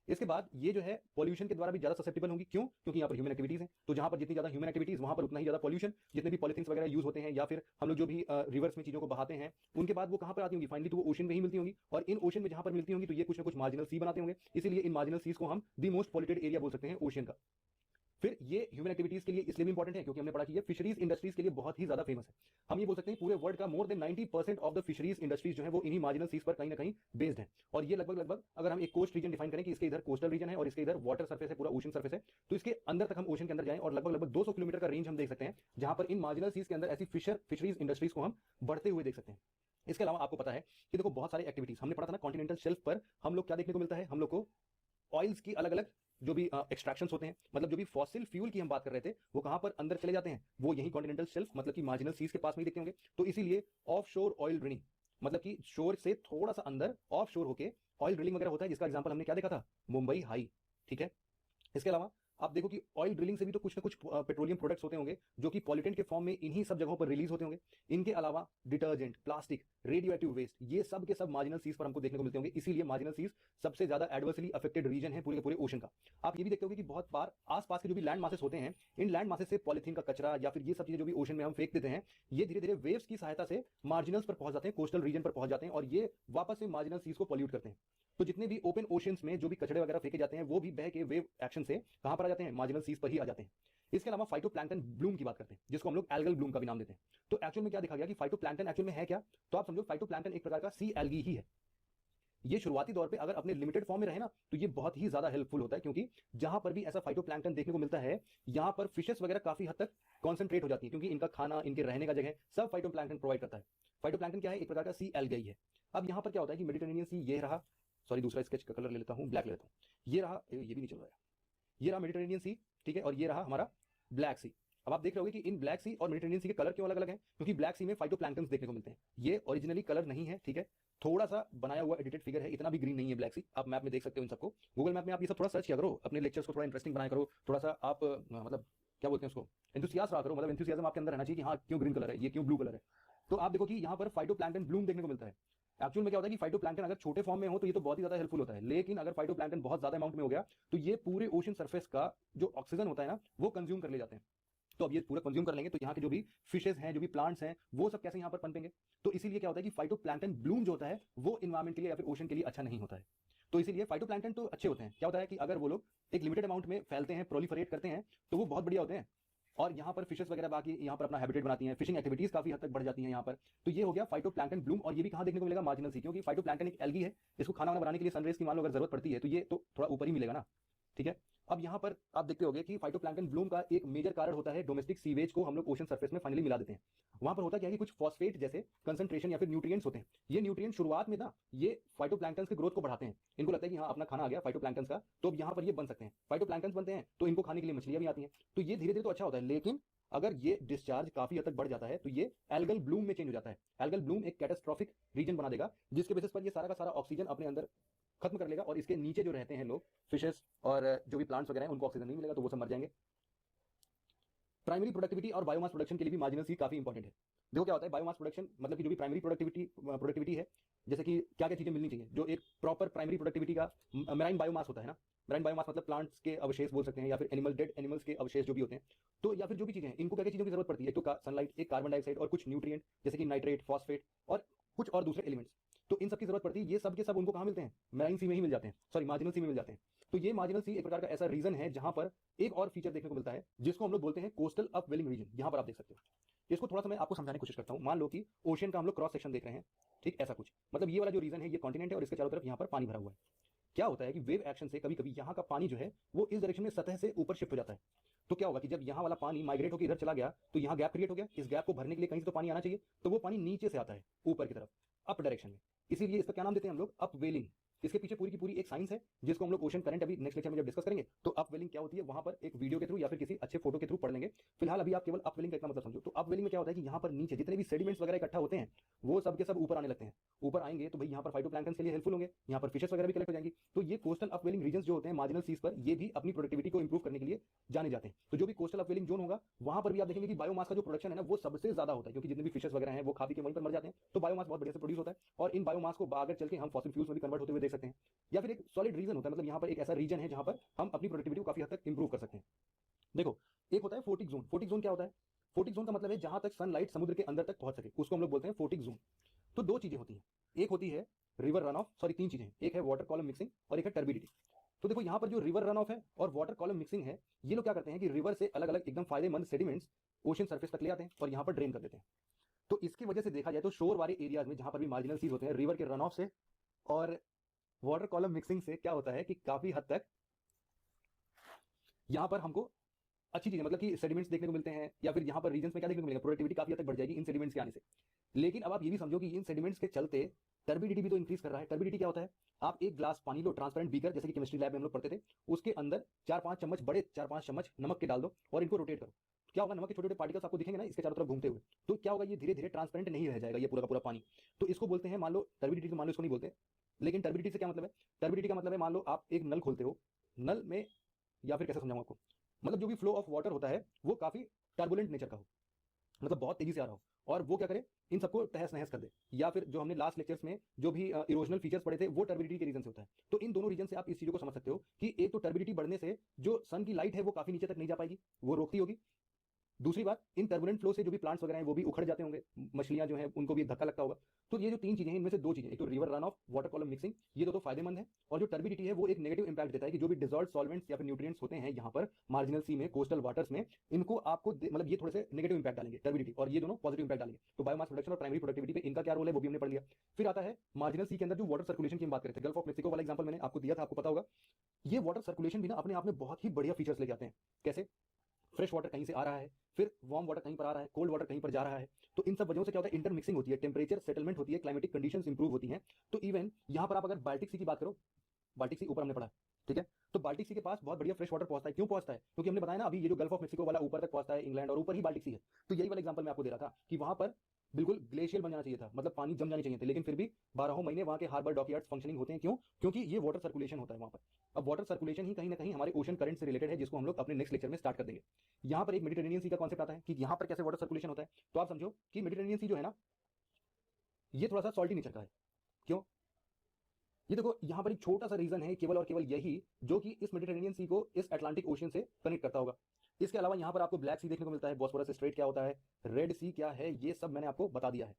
इसके बाद ये जो है पॉल्यूशन के द्वारा भी ज्यादा ससेप्टेबल होंगी। क्यों? क्योंकि यहाँ पर ह्यूमन एक्टिविटीज हैं। तो जहां पर जितनी ज्यादा ह्यूमन एक्टिविटीज वहां पर उतना ही ज्यादा पॉल्यूशन। जितने भी पॉलिथीन्स वगैरह यूज होते हैं या फिर हम लोग जो भी रिवर्स में चीजों को बहाते हैं, उनके बाद वो कहां पर आती होंगी, फाइनली तो वो ओशन में ही मिलती होंगी। और इन ओशन में जहां पर मिलती होंगी तो ये कुछ ना कुछ मार्जिनल सी बनाते होंगे। इसीलिए इन मार्जिनल सीज को हम दी मोस्ट पॉल्यूटेड एरिया बोल सकते हैं ओशन का। फिर ये ह्यूमन एक्टिविटीज के लिए इसलिए भी इंपॉर्टेंट है क्योंकि हमने पढ़ा कि ये फिशरीज इंडस्ट्रीज के लिए बहुत ही ज्यादा फेमस है। हम ये बोल सकते हैं पूरे वर्ल्ड का more than 90% of the fisheries industries जो है वो इन्हीं मार्जिनल सीज पर कहीं ना कहीं बेस्ड है। और ये लगभग अगर हम एक कोस्ट रीजन डिफाइन करें कि इसके इधर कोस्टल रीजन है और इसके इधर वाटर सर्फेस है, पूरा ओशन सर्फेस है, तो इसके अंदर तक हम ओशन के अंदर जाएं और लगभग 200 किलोमीटर का रेंज हम देख सकते हैं जहां पर इन मार्जिनल सीज के अंदर ऐसी फिशरीज इंडस्ट्रीज को हम बढ़ते हुए देख सकते हैं। इसके अलावा आपको पता है कि देखो बहुत सारी एक्टिविटीज हमने पढ़ा था ना, कॉन्टिनेंटल शेल्फ पर हम लोग क्या देखने को मिलता है, हम लोग को ऑयल्स की अलग अलग जो भी एक्सट्रैक्शंस होते हैं, मतलब जो भी फॉसिल फ्यूल की हम बात कर रहे थे, वो कहां पर अंदर चले जाते हैं, वो यही कॉन्टिनेंटल शेल्फ मतलब कि मार्जिनल सीज के पास में ही दिखते होंगे। तो इसीलिए ऑफ शोर ऑयल ड्रिलिंग, मतलब कि शोर से थोड़ा सा अंदर ऑफ शोर होके ऑयल ड्रिलिंग वगैरह होता है, जिसका एग्जांपल हमने क्या देखा था, मुंबई हाई। ठीक है, इसके अलावा आप देखो कि ऑयल ड्रिलिंग से भी तो कुछ ना कुछ पेट्रोलियम प्रोडक्ट्स होते होंगे जो कि पॉल्यूटेंट के फॉर्म में इन्हीं सब जगहों पर रिलीज होते होंगे। इनके अलावा detergent, plastic, radioactive waste, ये सब के सब मार्जिनल सीज पर हमको देखने को मिलते होंगे। इसीलिए मार्जिनल सीज सबसे ज्यादा एडवर्सली अफेक्टेड रीजन है पूरे के पूरे ओशन का। आप ये भी देखते होंगे कि बहुत बार आसपास के जो भी लैंड मासेस होते हैं, इन लैंड मासेस से पॉलिथीन का कचरा या फिर ये सब चीजें जो भी ओशन में हम फेंक देते हैं, ये धीरे धीरे वेव्स की सहायता से मार्जिनल्स पर पहुंच जाते हैं, कोस्टल रीजन पर पहुंच जाते हैं और ये वापस से मार्जिनल सीज को पॉल्यूट करते हैं। तो जितने भी ओपन ओशंस में जो भी कचड़े वगैरह फेंके जाते हैं वो भी बह के वेव एक्शन से कहां पर आ जाते हैं, मार्जिनल सीज पर ही आ जाते हैं। इसके अलावा फाइटोप्लैंक्टन ब्लूम की बात करते हैं, जिसको हम लोग एल्गल ब्लूम का भी नाम देते हैं। तो एक्चुअल में क्या देखा गया कि फाइटोप्लैंक्टन एक्चुअल में है क्या, तो आप समझो फाइटोप्लैंक्टन एक प्रकार का सी एल्गी ही है। ये शुरुआती दौर पे अगर अपने लिमिटेड फॉर्म में रहे ना तो ये बहुत ही ज्यादा हेल्पफुल होता है, क्योंकि जहां पर भी ऐसा फाइटोप्लैंक्टन देखने को मिलता है यहां पर फिशेस वगैरह काफी हद तक कॉन्सेंट्रेट हो जाती है, क्योंकि इनका खाना, इनके रहने का जगह सब फाइटोप्लैंक्टन प्रोवाइड करता है। फाइटोप्लैंक्टन क्या है, एक प्रकार का सी एल्गी है। अब यहाँ पर क्या होता है कि मेडिटेरेनियन सी ये रहा, सॉरी दूसरा स्केच का कलर ले लेता हूँ, ब्लैक ले लेता हूँ। ये रहा, ये भी नहीं चल रहा है, ये रहा मेडिटेरेनियन सी, ठीक है, और ये रहा हमारा ब्लैक सी। अब आप देख रहे होगे कि इन ब्लैक सी और मेडिटेरेनियन सी के कलर क्यों अलग अलग हैं, क्योंकि ब्लैक सी में फाइटोप्लैंक्टन्स देखने को मिलते हैं। ये ओरिजिनली कलर नहीं है, ठीक है, थोड़ा सा बनाया हुआ एडिटेड फिगर है, इतना भी ग्रीन नहीं है ब्लैक सी। आप मैप में देख सकते हो इन सबको, गूगल मैप में आप ये सब थोड़ा सर्च किया करो, अपने लेक्चर्स को थोड़ा इंटरेस्टिंग बनाया करो, थोड़ा सा आप मतलब क्या बोलते हैं उसको, एंथुसियास्ट रहा करो, मतलब एंथुसियाज्म आपके अंदर रहना चाहिए कि हाँ क्यों ग्रीन कलर है, ये क्यों ब्लू कलर है। तो आप देखो कि यहाँ पर फाइटोप्लैंक्टन ब्लूम देखने को मिलता है। एक्चुअल में क्या होता है कि फाइटोप्लैंक्टन अगर छोटे फॉर्म में हो तो ये तो बहुत ही ज्यादा हेल्पफुल होता है, लेकिन अगर फाइटोप्लैंक्टन बहुत ज्यादा अमाउंट में हो गया तो ये पूरे ओशन सरफेस का जो ऑक्सीजन होता है ना वो कंज्यूम कर ले जाते हैं। तो अब ये पूरा कंज्यूम कर लेंगे तो यहाँ के जो भी फिशेस हैं, जो भी प्लांट्स हैं, वो सब कैसे यहाँ पर पनपेंगे। तो इसीलिए क्या होता है कि फाइटोप्लैंक्टन ब्लूम जो होता है वो इन्वायरमेंट के लिए या फिर ओशन के लिए अच्छा नहीं होता है। तो इसीलिए फाइटोप्लैंक्टन तो अच्छे होते हैं, क्या होता है कि अगर वो लोग एक लिमिटेड अमाउंट में फैलते हैं, प्रोलिफरेट करते हैं, तो वो बहुत बढ़िया होते हैं और यहाँ पर फिशेस वगैरह बाकी यहाँ पर अपना हैबिटेट बनाती हैं, फिशिंग एक्टिविटीज काफी हद तक बढ़ जाती हैं यहाँ पर। तो ये हो गया फाइटोप्लैंक्टन ब्लूम, और ये भी कहाँ देखने को मिलेगा, मार्जिनल सी, क्योंकि फाइटोप्लैंक्टन एक एल्गी है, इसको खाना वाना बनाने के लिए सनरेज की मान लो अगर जरूरत पड़ती है तो ये तो थोड़ा ऊपर ही मिलेगा ना। ठीक है, अब यहाँ पर आप देखते होंगे कि फाइटोप्लैंक्टन ब्लूम का एक मेजर कारण होता है डोमेस्टिक सीवेज को हम लोग ओशन सरफेस में फाइनली मिला देते हैं। वहां पर होता क्या है कि कुछ फॉस्फेट जैसे कंसंट्रेशन या फिर न्यूट्रिएंट्स होते हैं। ये न्यूट्रिएंट शुरुआत में ना ये फाइटोप्लैंक्टन की ग्रोथ को बढ़ाते हैं, इनको लगता है कि हाँ अपना खाना आ गया फाइटोप्लैंक्टन का, तो अब यहाँ पर ये बन सकते हैं, फाइटोप्लैंक्टन बनते हैं तो इनको खाने के लिए मछलियां भी आती हैं। तो ये धीरे धीरे तो अच्छा होता है, लेकिन अगर ये डिस्चार्ज काफी हद तक बढ़ जाता है तो ये एल्गल ब्लूम में चेंज हो जाता है। एल्गल ब्लूम एक कैटास्ट्रॉफिक रीजन बना देगा, जिसके बेसिस पर ये सारा का सारा ऑक्सीजन अपने अंदर खत्म कर लेगा और इसके नीचे जो रहते हैं लोग, फिशेस और जो भी प्लांट्स वगैरह हैं, उनको ऑक्सीजन नहीं मिलेगा तो वो सब मर जाएंगे। प्राइमरी प्रोडक्टिविटी और बायोमास प्रोडक्शन के लिए भी मार्जिनल सी काफी इंपॉर्टेंट है। देखो क्या होता है बायोमास प्रोडक्शन, मतलब कि जो भी प्राइमरी प्रोडक्टिविटी है, जैसे कि क्या क्या चीजें मिलनी चाहिए, जो एक प्रॉपर प्राइमरी प्रोडक्टिविटी का मेराइन बायोमास होता है ना, मराइन बायोमास मतलब प्लांट्स के अवशेष बोल सकते हैं, या फिर डेड एनिमल्स के अवशेष जो भी होते हैं, तो या फिर जो भी चीजें हैं, इनको क्या क्या चीजों की जरूरत पड़ती है? एक तो सनलाइट, एक कार्बन डाइऑक्साइड और कुछ न्यूट्रिएंट जैसे कि नाइट्रेट, फॉस्फेट और कुछ और दूसरे एलिमेंट्स। तो इन सब की जरूरत पड़ती है। ये सब के सब उनको कहाँ मिलते हैं? मैराइन सी में ही मिल जाते हैं, सॉरी मार्जिनल सी में मिल जाते हैं। तो ये मार्जिनल सी एक प्रकार का ऐसा रीजन है जहां पर एक और फीचर देखने को मिलता है जिसको हम लोग बोलते हैं कोस्टल अपवेलिंग रीजन। यहां पर आप देख सकते हो, इसको थोड़ा सा मैं आपको समझाने की कोशिश करता हूं। मान लो कि ओशन का हम लोग क्रॉस सेक्शन देख रहे हैं, ठीक ऐसा कुछ, मतलब ये वाला जो रीजन है ये कॉन्टिनेंट है और इसके चारों तरफ यहाँ पर पानी भरा हुआ है। क्या होता है कि वेव एक्शन से कभी कभी यहाँ का पानी जो है वो इस डायरेक्शन में सतह से ऊपर शिफ्ट हो जाता है। तो क्या होगा कि जब यहाँ वाला पानी माइग्रेट होकर इधर चला गया तो यहाँ गैप क्रिएट हो गया। इस गैप को भरने के लिए कहीं से तो पानी आना चाहिए, तो वो पानी नीचे से आता है ऊपर की तरफ, अप डायरेक्शन में। इसीलिए इसका क्या नाम देते हैं हम लोग? अपवेलिंग। इसके पीछे पूरी की पूरी एक साइंस है जिसको हम लोग ओशन करंट अभी नेक्स्ट लेक्चर में जब डिस्कस करेंगे तो अपवेलिंग क्या होती है वहां पर एक वीडियो के थ्रू या फिर किसी अच्छे फोटो के थ्रू पढ़ लेंगे। फिलहाल अभी आप केवल अपवेलिंग का इतना मतलब समझो। तो अपवेलिंग में क्या होता है कि यहाँ पर नीचे जितने भी सेडिमेंट्स वगैरह इकट्ठा होते हैं वो सब के सब ऊपर आने लगते हैं। ऊपर आएंगे तो भाई यहाँ पर फाइटोप्लैंक्टन के लिए हेल्पफुल होंगे, यहाँ पर फिशेस वगैरह भी कलेक्ट हो जाएंगी। तो ये कोस्टल अपवेलिंग रीजन्स जो होते हैं मार्जिनल सीज पर, ये भी अपनी प्रोडक्टिविटी को इंप्रूव करने के लिए जाने जाते हैं। तो जो भी कोस्टल अपवेलिंग जोन होगा वहां पर भी आप देखेंगे कि बायोमास का जो प्रोडक्शन है ना वो सबसे ज्यादा होता है, क्योंकि जितने भी फिशेस वगैरह हैं वो खा पी के वहीं पर मर जाते हैं। तो बायोमास बहुत बढ़िया से प्रोड्यूस होता है और इन बायोमास को आगे चल के हम फॉसिल फ्यूल्स में भी कन्वर्ट होते हुए देख सकते हैं। या फिर एक सॉलिड रीजन होता है, मतलब यहाँ पर एक ऐसा रीजन है जहां पर हम अपनी प्रोडक्टिविटी को काफी हद तक इंप्रूव कर सकते हैं। देखो, एक होता है फोटिक जोन। फोटिक जोन क्या होता है? फोटिक जोन का मतलब है जहां तक सनलाइट समुद्र के अंदर तक पहुंच सके, उसको हम लोग बोलते हैं फोटिक जोन। तो दो चीजें होती हैं, एक होती है रिवर रन ऑफ, सॉरी तीन चीजें, एक है वाटर कॉलम मिक्सिंग और एक है टर्बिडिटी। तो देखो यहाँ पर जो रिवर रन ऑफ है और वाटर कॉलम मिक्सिंग है, ये लोग क्या करते हैं कि रिवर से अलग अलग एकदम फायदेमंद सेडिमेंट्स ओशन सरफेस तक ले आते हैं और यहाँ पर ड्रेन कर देते हैं। तो इसकी वजह से देखा जाए तो शोर वाले एरियाज में जहां पर भी मार्जिनल सीज होते हैं, रिवर के रन ऑफ से और वाटर कॉलम मिक्सिंग से क्या होता है कि काफी हद तक यहां पर हमको अच्छी चीजें, मतलब कि सेडिमेंट्स देखने को मिलते हैं, या फिर यहाँ पर रीजन्स में क्या देखने को मिलेगा? प्रोडक्टिविटी काफी हद तक बढ़ जाएगी इन सेडिमेंट्स के आने से। लेकिन अब आप ये भी समझो कि इन सेडिमेंट्स के चलते टर्बिडिटी भी तो इंक्रीज कर रहा है। टर्बिडिटी क्या होता है? आप एक ग्लास पानी लो, ट्रांसपेरेंट बीकर, जैसे कि केमिस्ट्री लैब में हम लोग पढ़ते थे, उसके अंदर 4-5 चम्मच, बड़े 4-5 चम्मच नमक के डाल दो और इनको रोटेट करो। क्या होगा? नमक के छोटे छोटे पार्टिकल्स आपको दिखेंगे ना इसके चारों तरफ घूमते हुए। तो क्या होगा? ये धीरे धीरे ट्रांसपेरेंट नहीं रह जाएगा ये पूरा का पूरा पानी। तो इसको बोलते हैं, मान लो टर्बिडिटी, मान लो इसको नहीं बोलते, लेकिन टर्बिडिटी से क्या मतलब है? टर्बिडिटी का मतलब है, मान लो आप एक नल खोलते हो, नल में, या फिर कैसे समझाऊं आपको, मतलब जो भी फ्लो ऑफ वाटर होता है वो काफी टर्बुलेंट नेचर का हो, मतलब बहुत तेजी से आ रहा हो, और वो क्या करे? इन सबको तहस नहस कर दे। या फिर जो हमने लास्ट लेक्चर्स में जो भी इरोजनल फीचर्स पढ़े थे वो टर्बिडिटी के रीजन से होता है। तो इन दोनों रीजन से आप इस चीजों को समझ सकते हो कि एक तो टर्बिडिटी बढ़ने से जो सन की लाइट है वो काफी नीचे तक नहीं जा पाएगी, वो रोकती होगी। दूसरी बात, इन टर्बुलेंट फ्लो से जो भी प्लांट्स वगैरह हैं वो भी उखड़ जाते होंगे, मछलियां जो हैं उनको भी धक्का लगता होगा। तो ये जो तीन चीजें हैं इनमें से दो चीजें, एक तो river run of, water column mixing, ये तो फायदेमंद है। और जो टर्बिडिटी है वो एक नेगेटिव इंपैक्ट देता है कि जो भी डिसॉल्व्ड सॉल्वेंट्स या फिर न्यूट्रिएंट्स होते हैं यहाँ पर मार्जिनल सी में, कोस्टल वाटर्स में, इनको आपको मतलब ये थोड़े से नेगेटिव इंपैक्ट डालेंगे टर्बिडिटी, और ये दोनों पॉजिटिव इंपैक्ट डालेंगे। तो बायोमास प्रोडक्शन और प्राइमरी प्रोडक्टिविटी पे इनका क्या रोल है वो भी हमने पढ़ लिया। फिर आता है मार्जिनल सी के अंदर जो वाटर सर्कुलेशन की हम बात करते हैं, गल्फ ऑफ मेक्सिको वाला एग्जांपल मैंने आपको दिया था, आपको पता होगा। ये वाटर सर्कुलेशन भी ना अपने आप में बहुत ही बढ़िया फीचर्स लेके आते हैं। कैसे? फ्रेश वाटर कहीं से आ रहा है, फिर वार्म वाटर कहीं पर आ रहा है, कोल्ड वाटर कहीं पर जा रहा है। तो इन सब वजहों से क्या होता है? इंटरमिक्सिंग होती है, टेम्परेचर सेटलमेंट होती है, क्लाइमेटिक कंडीशंस इंप्रूव होती हैं। तो इवन यहाँ पर आप अगर बाल्टिक सी की बात करो, बाल्टिक सी ऊपर हमने पढ़ा, ठीक है? तो बाल्टिक सी के पास बहुत बढ़िया फ्रेश वाटर पहुंचता है। क्यों पहुंचता है? क्योंकि हमने बताया ना अभी, ये जो गल्फ ऑफ मेक्सिको वाला ऊपर तक पहुंचता है इंग्लैंड, और ऊपर ही बाल्टिक सी है। तो यही वाला एग्जांपल मैं आपको दे रहा था कि वहां पर बिल्कुल ग्लेशियल बन जाना चाहिए था, मतलब पानी जम जाने चाहिए थे, लेकिन फिर भी 12 महीने वहां के हार्बर डॉकयार्ड्स फंक्शनिंग होते हैं। क्यों? क्योंकि ये वाटर सर्कुलेशन होता है वहां पर। अब वाटर सर्कुलेशन ही कहीं ना कहीं हमारे ओशन करंट से रिलेटेड है, जिसको हम लोग अपने नेक्स्ट लेक्चर में स्टार्ट कर देंगे। यहाँ पर एक मेडिटेरेनियन सी का कॉन्सेप्ट आता है कि यहाँ पर कैसे वाटर सर्कुलेशन होता है। तो आप समझो कि मेडिटेरेनियन सी जो है ना, ये थोड़ा सा सॉल्टी नेचर का है। क्यों? ये देखो, यहाँ पर एक छोटा सा रीजन है केवल और केवल यही, जो कि इस मेडिटेरेनियन सी को इस अटलांटिक ओशन से कनेक्ट करता होगा। इसके अलावा यहाँ पर आपको ब्लैक सी देखने को मिलता है, बॉस्फोरस स्ट्रेट क्या होता है, रेड सी क्या है, ये सब मैंने आपको बता दिया है।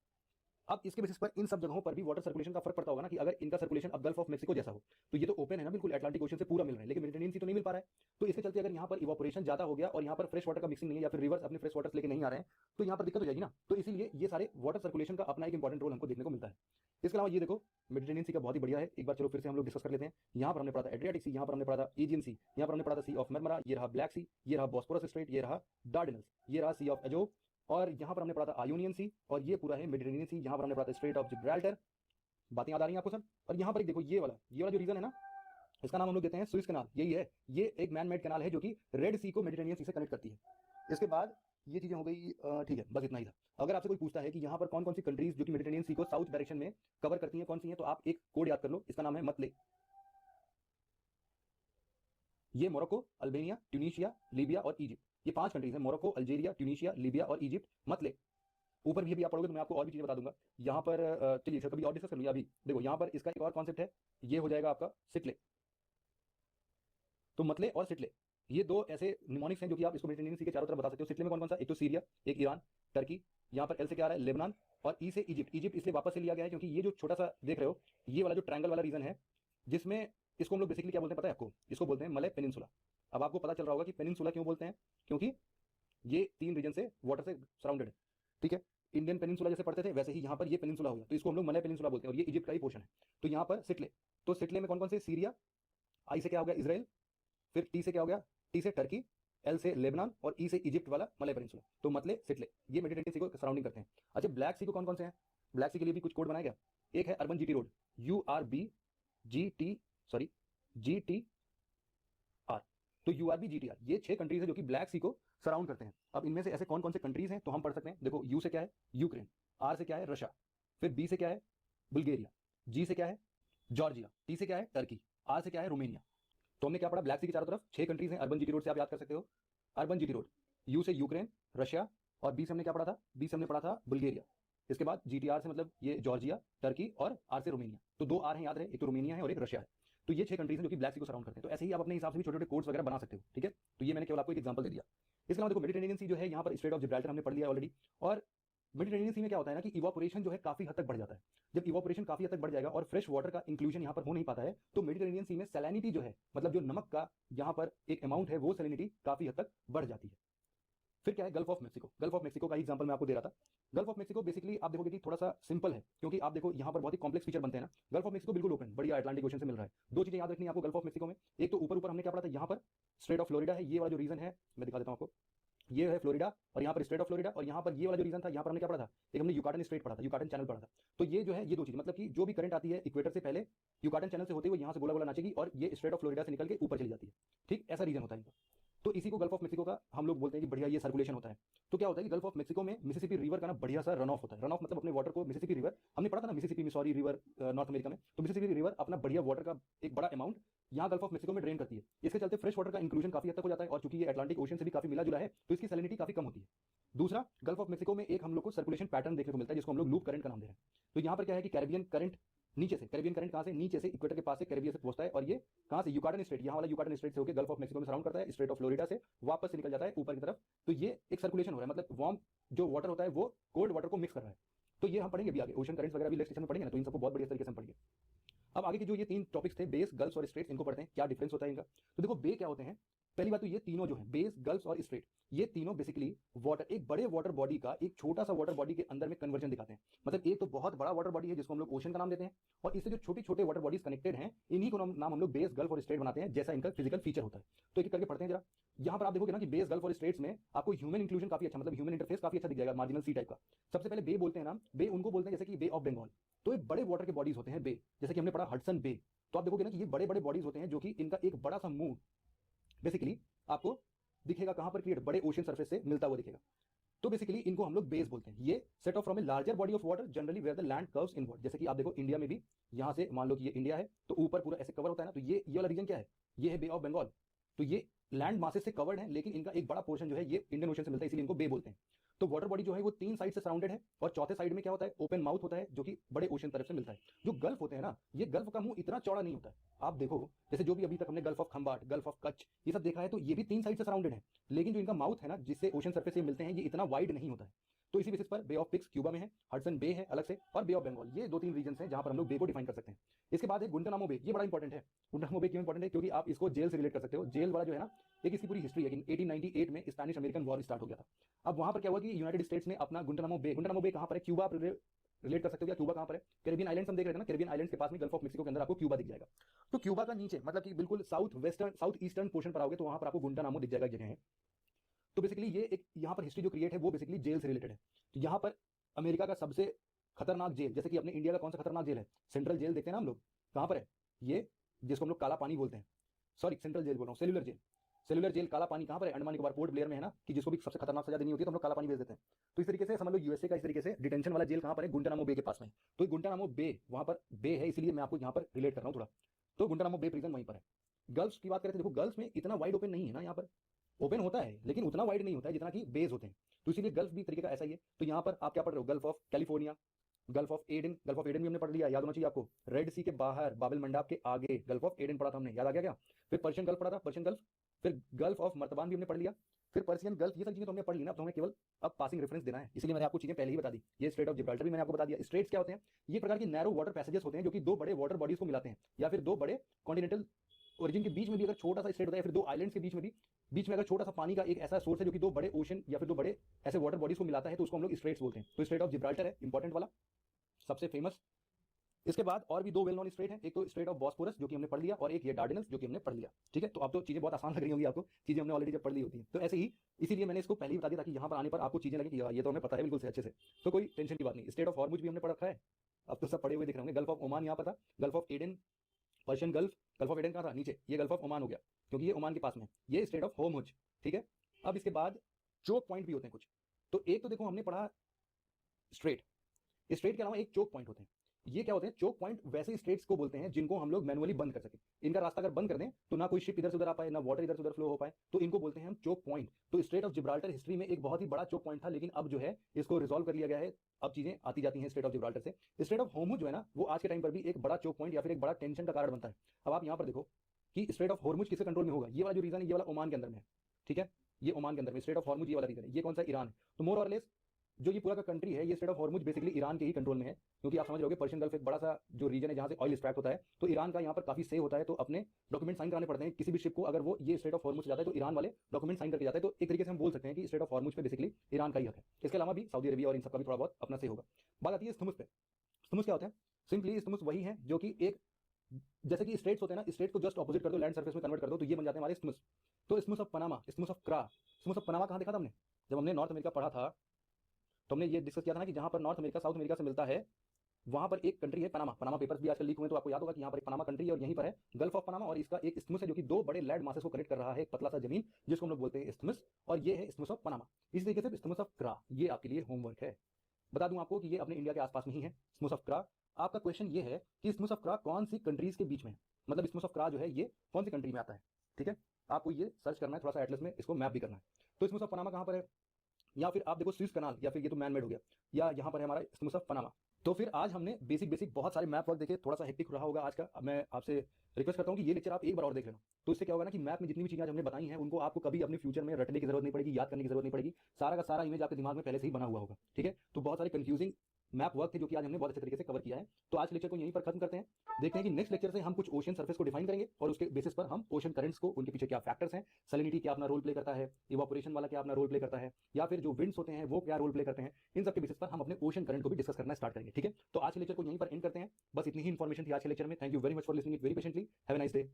अब इसके बेसिस पर इन सब जगहों पर भी वाटर सर्कुलेशन का फर्क पड़ता होगा ना, कि अगर इनका सर्कुलेशन अब गल्फ ऑफ मेक्सिको जैसा हो, तो ये तो ओपन है ना बिल्कुल, अटलांटिक ओशन से पूरा मिल रहा है, लेकिन मेडिटेरेनियन सी तो नहीं मिल पा रहा है। तो इसके चलते अगर यहाँ पर इवापोरेशन ज्यादा हो गया और यहाँ पर फ्रेश वाटर का मिक्सिंग नहीं है, या फिर रिवर्स अपने फ्रेश वाटर लेके नहीं आ रहे हैं, तो यहाँ पर दिक्कत हो जाएगी ना। तो इसीलिए ये सारे वाटर सर्कुलेशन का अपना एक इंपॉर्टेंट रोल हमको देखने को मिलता है। इसके अलावा ये देखो, मेडिटेरेनियन सी का बहुत ही बढ़िया है, एक बार चलो फिर से हम लोग डिस्कस कर लेते हैं। यहाँ पर हमने पढ़ा था एड्रियाटिक सी, यहाँ पर हमने पढ़ा था एजियन सी, यहाँ पर हमने पढ़ा था सी ऑफ मरमरा, ये रहा ब्लैक सी, ये रहा बॉस्फोरस स्ट्रेट, ये रहा डार्डेनल्स, ये रहा सी ऑफ एजोव, और यहाँ पर हमने पढ़ा था आयोनियन सी, और ये पूरा है मेडिटेरेनियन सी। यहाँ पर हमने पढ़ा था स्ट्रेट ऑफ जिब्राल्टर। बातें याद आ रही हैं आपको सर? और यहाँ पर एक देखो, ये वाला जो रीजन है ना, इसका नाम हम लोग देते हैं सुइस कैनाल। यही है, ये एक मैन मेड कैनाल है जो कि रेड सी को मेडिटेरेनियन सी से कनेक्ट करती है। इसके बाद ये चीजें हो गई, ठीक है, बस इतना ही था। अगर आपसे कोई पूछता है कि यहाँ पर कौन कौन सी कंट्रीज जो कि मेडिटेरेनियन सी को साउथ डायरेक्शन में कवर करती हैं, कौन सी हैं, तो आप एक कोड याद कर लो, इसका नाम है मतले। ये मोरक्को, अल्बानिया, ट्यूनीशिया, लीबिया और इजिप्ट, ये 5 कंट्रीज हैं, मोरक्को, अल्जीरिया, ट्यूनीशिया, लीबिया और इजिप्ट, मतले। ऊपर भी अभी आप पढ़ोगे तो मैं आपको और भी चीजें बता दूंगा। यहाँ पर चलिए सर कभी और डिस्कस कर लूँगा। अभी देखो यहाँ पर इसका एक और कॉन्सेप्ट है, ये हो जाएगा आपका सिटले। तो मतले और सिटले, ये दो ऐसे निमोनिक्स हैं जो कि आप इसको मेडिटेरेनियन सी के चारों तरफ बता सकते हो। सिटले में कौन कौन सा, एक तो सीरिया, एक ईरान, टर्की, यहाँ पर एल से क्या आ रहा है लेबनान, और ई से इजिप्ट। इजिप्ट इसलिए वापस से लिया गया है क्योंकि ये जो छोटा सा देख रहे हो, ये वाला जो ट्रायंगल वाला रीजन है, जिसमें इसको हम लोग बेसिकली क्या बोलते हैं पता है आपको, इसको बोलते हैं मलय पेनिनसुला। अब आपको पता चल रहा होगा कि पेनिनसुला क्यों बोलते हैं, क्योंकि ये 3 रीजन से वाटर से सराउंडेड है, ठीक है। इंडियन पेनिनसुला जैसे पढ़ते थे वैसे ही यहाँ पर ये पेनिनसुला हो गया, तो इसको हम लोग मलय पेनिनसुला बोलते हैं, और ये इजिप्ट का ही पोर्शन है। तो यहाँ पर सिटले, तो सिटले में कौन कौन से, सीरिया, आई से क्या हो गया इजराइल, फिर टी से क्या हो गया, टी से टर्की, एल से लेबनान, और ई से इजिप्ट वाला मलय पेनिनसुला। तो मतले सिटले ये मेडिटेरेनियन सी को सराउंडिंग करते हैं। अच्छा, ब्लैक सी को कौन कौन से हैं, ब्लैक सी के लिए भी कुछ कोड बनाया गया। एक है urban GT road, URB GTR, तो URB GTR, ये 6 कंट्रीज है जो कि ब्लैक सी को सराउंड करते हैं। अब इनमें से ऐसे कौन कौन से कंट्रीज हैं तो हम पढ़ सकते हैं। देखो, यू से क्या है यूक्रेन, आर से क्या है रशिया, फिर बी से क्या है बुल्गारिया, जी से क्या है जॉर्जिया, टी से क्या है टर्की, आर से क्या है रोमानिया। तो हमने क्या पढ़ा, ब्लैक सी के चारों तरफ 6 कंट्रीज हैं। अर्बन जीटी रोड से आप याद कर सकते हो, अर्बन जीटी रोड, यू से यूक्रेन, रशिया, और बी से हमने क्या पढ़ा था, बी से हमने पढ़ा था बुल्गारिया। इसके बाद GTR से मतलब ये जॉर्जिया, टर्की, और आर से रोमानिया। तो 2 आर हैं याद रहे, एक तो रोमानिया है और एक रशिया है। तो ये 6 कंट्रीज हैं जो कि ब्लैक सी को सराउंड करते हैं। तो ऐसे ही आप अपने हिसाब से भी छोटे छोटे कोड्स वगैरह बना सकते हो, ठीक है। तो ये मैंने केवल आपको एक एग्जांपल दे दिया। इसके अलावा देखो, मेडिटेरेनियन सी जो है यहाँ पर स्ट्रेट ऑफ जिब्राल्टर हमने पढ़ लिया ऑलरेडी। और मेडिटेरेनियन सी में क्या होता है ना कि इवापोरेशन जो है काफी हद तक बढ़ जाता है। जब इवापोरेशन काफी हद तक बढ़ जाएगा और फ्रेश वाटर का इंक्लूजन यहाँ पर हो नहीं पाता है, तो मेडिटेरेनियन सी में सैलिनिटी जो है, मतलब जो नमक का यहाँ पर एक अमाउंट है, वो सैलिनिटी काफी हद तक बढ़ जाती है। फिर क्या है, Gulf of Mexico. Gulf of Mexico का एग्जांपल मैं आपको दे रहा था। गल्फ ऑफ मेक्सिको बेसिकली आप देखोगे कि थोड़ा सा सिंपल है, क्योंकि आप देखो यहाँ पर बहुत ही कॉम्प्लेक्स फीचर बनते हैं ना। गल्फ ऑफ मेक्सिको बिल्कुल ओपन, बढ़िया अटलांटिक ओशन से मिल रहा है। 2 चीजें याद रखनी है आपको गल्फ ऑफ मेक्सिको में। एक तो ऊपर ऊपर हमने क्या पढ़ा था, यहाँ पर स्ट्रेट ऑफ फ्लोरिडा है, ये वाला जो रीजन है मैं दिखा देता हूँ आपको, ये है फ्लोरिडा, और यहाँ पर स्ट्रेट ऑफ फ्लोरिडा, और यहाँ पर ये वाला जो रीजन था, यहाँ पर हमने क्या पढ़ा था, एक हमने युकाटन स्ट्रेट पढ़ा था, युकाटन चैनल पढ़ा था। तो ये जो है, ये 2 चीज, मतलब कि जो भी करंट आती है इक्वेटर से पहले युकाटन चैनल से होते हुए यहाँ से गोला गोला नाचेगी, और ये स्ट्रेट ऑफ फ्लोरिडा से निकल के ऊपर चली जाती है, ठीक, ऐसा रीजन होता है इनका। तो इसी को गल्फ ऑफ मेक्सिको का हम लोग बोलते हैं कि बढ़िया ये सर्कुलेशन होता है। तो क्या होता है कि गल्फ ऑफ मेक्सिको में मिसिसिपी रिवर का ना बढ़िया सा रन ऑफ होता है। रन ऑफ मतलब अपने वाटर को, मिसिसिपी रिवर हमने पढ़ा था ना, Mississippi Missouri river north America में, तो मिसिसिपी रिवर अपना बढ़िया वाटर का एक बड़ा अमाउंट यहाँ गल्फ ऑफ मेक्सिको में ड्रेन करती है। इसके चलते फ्रेश वाटर का इंक्लूजन काफी हद तक हो जाता है, और चूंकि ये अटलांटिक ओशन से भी काफी मिला जुला है, तो इसकी सैलिनिटी काफी कम होती है। दूसरा, गल्फ ऑफ मेक्सिको में एक हम लोग को सर्कुलेशन पैटर्न देखने को मिलता है, जिसको हम लोग लूप करंट का नाम दे रहे हैं। तो यहाँ पर क्या है कि कैरेबियन करंट नीचे से, कैरेबियन करंट कहाँ से, नीचे से इक्वेटर के पास से कैरेबियन से पहुंचता है, और ये कहाँ से, युकाटन स्ट्रेट, यहाँ वाला युकाटन स्ट्रेट से होकर गल्फ ऑफ मेक्सिको में सराउंड करता है, स्ट्रेट ऑफ फ्लोरिडा से वापस से निकल जाता है ऊपर की तरफ। तो ये एक सर्कुलेशन हो रहा है, मतलब वार्म जो वाटर होता है वो कोल्ड वाटर को मिक्स कर रहा है। तो ये हम पढ़ेंगे भी आगे, ओशन करंट्स वगैरह भी नेक्स्ट सेशन में पढ़ेंगे ना, तो इन सबको बहुत बढ़िया तरीके से हम पढ़ेंगे। अब आगे के जो ये 3 टॉपिक्स थे, बेस, गल्फ्स और स्ट्रेट्स, इनको पढ़ते हैं, क्या डिफरेंस होता है इनका। तो देखो, बे क्या होते हैं, पहली बात तो ये तीनों जो है, बेस, गल्फ्स और स्ट्रेट, ये तीनों बेसिकली वाटर, एक बड़े वाटर बॉडी का एक छोटा सा वाटर बॉडी के अंदर में कन्वर्जन दिखाते हैं। मतलब एक तो बहुत बड़ा वाटर बॉडी है जिसको हम लोग ओशन का नाम देते हैं, और इससे जो छोटे छोटे वाटर बॉडीज कनेक्टेड हैं, इन्हीं को नाम हम लोग बेस, गल्फ और स्ट्रेट बनाते हैं, जैसा इनका फिजिकल फीचर होता है। तो एक एक करके पढ़ते हैं जरा। यहाँ पर आप देखोगे ना कि बेस, गल्फ और स्ट्रेट्स में आपको ह्यूमन इंक्लूजन काफी अच्छा, मतलब ह्यूमन इंटरफेस काफी अच्छा दिख जाएगा, मार्जिनल सी टाइप का। सबसे पहले बे बोलते हैं ना, बे उनको बोलते हैं जैसे कि बे ऑफ बंगाल। तो ये बड़े वाटर के बॉडीज होते हैं बे, जैसे कि हमने पढ़ा हडसन बे। तो आप देखोगे ना कि ये बड़े बड़े बॉडीज होते हैं जो कि इनका एक बड़ा सा मुंह बेसिकली आपको दिखेगा कहां पर, क्रिएट बड़े ओशन सरफेस से मिलता हुआ दिखेगा। तो बेसिकली इनको हम लोग बेस बोलते हैं। ये set off from a larger body of water generally where the land curves inward. जैसे कि आप देखो इंडिया में भी, यहां से मान लो कि ये इंडिया है, तो ऊपर पूरा ऐसे कवर होता है ना, तो ये वाला रीजन क्या है, ये है बे ऑफ बंगाल। तो ये लैंड मासेस से कवर्ड है, लेकिन इनका एक बड़ा पोर्शन जो है ये इंडियन ओशन से मिलता है, इसलिए इनको बे बोलते हैं। तो वाटर बॉडी जो है वो 3 साइड से सराउंडेड है, और चौथे साइड में क्या होता है, ओपन माउथ होता है, जो कि बड़े ओशन तरफ से मिलता है। जो गल्फ होते हैं ना, ये गल्फ का मुंह इतना चौड़ा नहीं होता है। आप देखो जैसे जो भी अभी तक हमने Gulf of Khambhat, Gulf of Kutch, ये सब देखा है, तो ये भी 3 साइड से सराउंडेड है, लेकिन जो इनका माउथ है ना, जिससे ओशन सरफेस से मिलते हैं, ये इतना वाइड नहीं होता है। तो इसी बेसिस पर बे ऑफ पिक्स क्यूबा में है, हडसन बे है अलग से, और बे ऑफ बंगाल, ये 2-3 रीजन हैं जहां पर हम लोग बे को डिफाइन कर सकते हैं। इसके बाद है गुंटानामो बे, ये बड़ा इंपॉर्टेंट है। गुंटानामो बे क्यों इंपॉर्टेंट है, क्योंकि आप इसको जेल से रिलेट कर सकते हो। जेल वाला जो है ना, एक इसकी पूरी हिस्ट्री है कि 1898 में स्पेनिश अमेरिकन वॉर स्टार्ट हो गया था। अब वहां पर क्या हुआ कि यूनाइटेड स्टेट्स ने अपना गुंटानामो बे कहां पर है, क्यूबा रिलेट कर सकते हो क्या, क्यूबा कहां पर है, कैरिबियन आइलैंड्स हम देख रहे थे ना, कैरिबियन आइलैंड्स के पास में गल्फ ऑफ मेक्सिको के अंदर आपको क्यूबा दिख जाएगा। तो क्यूबा का नीचे मतलब कि बिल्कुल साउथ ईस्टर्न पोर्शन पर आओगे, तो वहां पर आपको गुंटानामो दिख जाएगा जगह है। तो बेसिकली ये एक यहाँ पर हिस्ट्री जो क्रिएट है वो बेसिकली जेल से रिलेटेड है। तो यहाँ पर अमेरिका का सबसे खतरनाक जेल, जैसे कि अपने इंडिया का कौन सा खतरनाक जेल है, सेंट्रल जेल देखते हैं ना हम लोग, कहां पर है ये, जिसको हम लोग काला पानी बोलते हैं, सॉरी सेंट्रल जेल बोल रहा हूँ, सेल्युलर जेल। सेल्युलर जेल काला पानी कहां पर है, अंडमान निकोबार पोर्ट ब्लेयर में है ना, कि जिसको भी सबसे खतरनाक सजा देनी होती है तो हम लोग काला पानी भेज देते हैं। तो इस तरीके से समझ लो यूएसए का इस तरीके से डिटेंशन वाला जेल कहां पर है, गुंटानामो बे के पास में। तो गुंटानामो बे वहां पर बे है, इसलिए मैं आपको यहाँ पर रिलेट कर रहा हूँ थोड़ा। तो गुंटानामो बे प्रिजन वहीं पर है। गल्फ्स की बात करें तो देखो गल्फ्स में इतना वाइड ओपन नहीं है ना, यहाँ पर ओपन होता है लेकिन उतना वाइड नहीं होता है जितना कि बेस होते हैं। तो इसीलिए गल्फ भी तरीके का ऐसा ही है। तो यहाँ पर आप क्या पढ़ रहे हो, gulf of California, Gulf of Aden, gulf of Aden भी हमने पढ़ लिया, याद होना चाहिए आपको। रेड सी के बाहर बाबेल मंडाप के आगे गल्फ ऑफ एडन पढ़ा था हमने, याद आ गया क्या। फिर पर्शियन गल्फ पढ़ा था, पर्शियन गल्फ, फिर गल्फ ऑफ मर्तबान भी हमने पढ़ लिया, फिर पर्शियन गल्फ, ये सब चीजें तो हमने पढ़ ली ना। अब तो हमें केवल अब पासिंग रेफरेंस देना है, इसीलिए मैंने आपको चीजें पहले ही बता दी। ये स्ट्रेट ऑफ जिब्राल्टर भी मैंने आपको बता दिया। स्ट्रेट्स क्या होते हैं? ये प्रकार के नैरो वाटर पैसेजेस होते हैं जो कि दो बड़े वाटर बॉडीज को मिलाते हैं, या फिर दो बड़े कॉन्टिनेंटल ओरिजिन के बीच में भी अगर छोटा सा स्ट्रेट होता है, या फिर दो आइलैंड्स के बीच में भी, बीच में अगर छोटा सा पानी का एक ऐसा सोर्स है जो कि दो बड़े ओशन या फिर दो बड़े ऐसे वाटर बॉडीज को मिलाता है, तो उसको हम लोग स्ट्रेट्स बोलते हैं। तो स्ट्रेट ऑफ जिब्राल्टर है इंपॉर्टेंट वाला, सबसे फेमस। इसके बाद और भी दो वेल नोन स्ट्रेट हैं, एक तो स्ट्रेट ऑफ बॉस्फोरस जो कि हमने पढ़ लिया, और एक ये डार्डेनल्स जो कि हमने पढ़ लिया। ठीक है, तो अब तो चीजें बहुत आसान लग रही होंगी आपको, चीजें हमने ऑलरेडी जब पढ़ ली होती हैं। तो ऐसे ही इसीलिए मैंने इसको पहले ही बता दिया ताकि यहाँ पर आने पर आपको चीजें लगे कि ये तो हमें पता है बिल्कुल से अच्छे से, तो कोई टेंशन की बात नहीं। स्ट्रेट ऑफ हॉर्मुज भी हमने पढ़ रखा है, अब तो सब पढ़े हुए दिख रहे होंगे। गल्फ ऑफ ओमान यहाँ पर था, gulf of Aden, Persian gulf, gulf of Aden कहाँ था? नीचे, ये गल्फ ऑफ ओमान हो गया क्योंकि ये ओमान के पास में, ये स्ट्रेट ऑफ हॉर्मुज। ठीक है, अब इसके बाद चोक पॉइंट भी होते हैं कुछ। तो एक तो देखो हमने पढ़ा स्ट्रेट, स्ट्रेट के अलावा एक चोक पॉइंट होते हैं। ये क्या होते हैं? चोक पॉइंट वैसे स्ट्रेट्स को बोलते हैं जिनको हम लोग मैनुअली बंद कर सके। इनका रास्ता अगर बंद कर दें तो ना कोई शिप इधर से उधर आ पाए, ना वाटर इधर से उधर फ्लो हो पाए, तो इनको बोलते हैं हम चोक पॉइंट। तो स्ट्रेट ऑफ जिब्राल्टर हिस्ट्री में एक बहुत ही बड़ा चोक पॉइंट था, लेकिन अब जो है इसको रिजॉल्व कर लिया गया है। अब चीजें आती जाती हैं स्ट्रेट ऑफ जिब्राल्टर से। स्ट्रेट ऑफ हॉर्मुज जो है ना, वो आज के टाइम पर भी एक बड़ा चोक पॉइंट या फिर एक बड़ा टेंशन का कारण बनता है। अब आप यहाँ पर देखो कि स्ट्रेट ऑफ हॉर्मुज किसके कंट्रोल में होगा? ये वाला जो रीजन है, ये वाला ओमान के अंदर में है। ठीक है, ये ओमान के अंदर में स्ट्रेट ऑफ हॉर्मुज, ये वाला रीजन है। ये कौन सा? ईरान। तो मोर और लेस जो ये पूरा का कंट्री है, ये straight of Hormuz basically Iran के ही कंट्रोल में है, क्योंकि आप समझ रहे हो पर्शियन गल्फ एक बड़ा सा जो रीजन है जहां से ऑयल एक्सट्रैक्ट होता है, तो ईरान का यहाँ पर काफी से होता है। तो अपने डॉक्यूमेंट साइन कराने पड़ते हैं किसी भी शिप को, अगर वो ये स्ट्रेट ऑफ हॉर्मुज जाता है तो ईरान वाले डॉक्यूमेंट साइन करके जाते हैं। तो एक तरीके से हम बोल सकते हैं कि स्ट्रेट ऑफ हॉर्मुज पे बेसिकली ईरान का ही हक है। इसके अलावा भी सऊदी अरेबिया और इन सबका भी थोड़ा बहुत अपना से होगा। बात आती है इस्थमुस पे। इस्थमुस क्या होते हैं? सिंपली इस्थमुस वही है जो कि एक, जैसे कि स्ट्रेट्स होते हैं ना, स्ट्रेट को जस्ट ऑपोजिट कर दो, लैंड सर्फेस में कन्वर्ट कर दो, तो ये बन जाते हैं हमारे इस्थमुस। तो isthmus of Panama, isthmus of Kra, isthmus of Panama कहाँ देखा था हमने? जब हमने नॉर्थ अमेरिका पढ़ा था तो हमने ये डिस्कस किया था ना कि जहां पर नॉर्थ अमेरिका साउथ अमेरिका से मिलता है, वहां पर एक कंट्री है पनामा। पनामा पेपर्स भी आजकल लीक हुए, तो आपको याद होगा कि यहाँ पर एक पनामा कंट्री है और यहीं पर है गल्फ ऑफ पनामा, और इसका एक इस्थमुस है जो कि दो बड़े लैंड मासेस को कनेक्ट कर रहा है, एक पतला सा जमीन जिसको हम लोग बोलते हैं इस्थमुस, और ये है इस्थमुस ऑफ पनामा। इसी तरीके से इस्थमुस ऑफ क्रा, ये आपके लिए होमवर्क है। बता दूं आपको कि ये अपने इंडिया के आसपास में ही है इस्थमुस ऑफ क्रा। आपका क्वेश्चन ये है कि इस्थमुस ऑफ क्रा कौन सी कंट्रीज के बीच में है, मतलब इस्थमुस ऑफ क्रा जो है ये कौन सी कंट्री में आता है। ठीक है, आपको ये सर्च करना है, थोड़ा सा एटलस में इसको मैप भी करना है। तो इस्थमुस ऑफ पनामा कहाँ पर है? या फिर आप देखो स्विस कनाल, या फिर ये तो मैन मेड हो गया, या यहाँ पर है हमारा इस्थमुस ऑफ पनामा। तो फिर आज हमने बेसिक बहुत सारे मैप वर्क देखे, थोड़ा सा हेक्टिक रहा होगा आज का। अब मैं आपसे रिक्वेस्ट करता हूँ कि ये लेक्चर आप एक बार और देख लेना। तो इससे क्या होगा ना कि मैप में जितनी भी चीजें आज हमने बताई हैं उनको आपको कभी अपने फ्यूचर में रटने की जरूरत नहीं पड़ेगी, याद करने की जरूरत नहीं पड़ेगी। सारा का सारा इमेज आपके दिमाग में पहले से ही बना हुआ होगा। ठीक है, तो बहुत सारे कंफ्यूजिंग मैप वर्क थे जो कि आज हमने बहुत अच्छे तरीके से कवर किया है। तो आज लेक्चर को यहीं पर खत्म करते हैं। देखते हैं कि नेक्स्ट लेक्चर से हम कुछ ओशन सरफेस को डिफाइन करेंगे और उसके बेसिस पर हम ओशन करंट्स को, उनके पीछे क्या फैक्टर्स हैं, सैलिनिटी क्या अपना रोल प्ले करता है, इवापोरेशन वाला क्या अपना रोल प्ले करता है, या फिर जो विंड्स होते हैं वो क्या रोल प्ले करते हैं, इन सब के बेसिस पर हम अपने ओशन करंट को भी डिस्कस करना स्टार्ट करेंगे। ठीक है, तो आज के लेक्चर को यहीं पर एंड करते हैं। बस इतनी ही इन्फॉर्मेशन थी आज के लेक्चर में। Thank you very much for listening it very patiently. Have a nice day.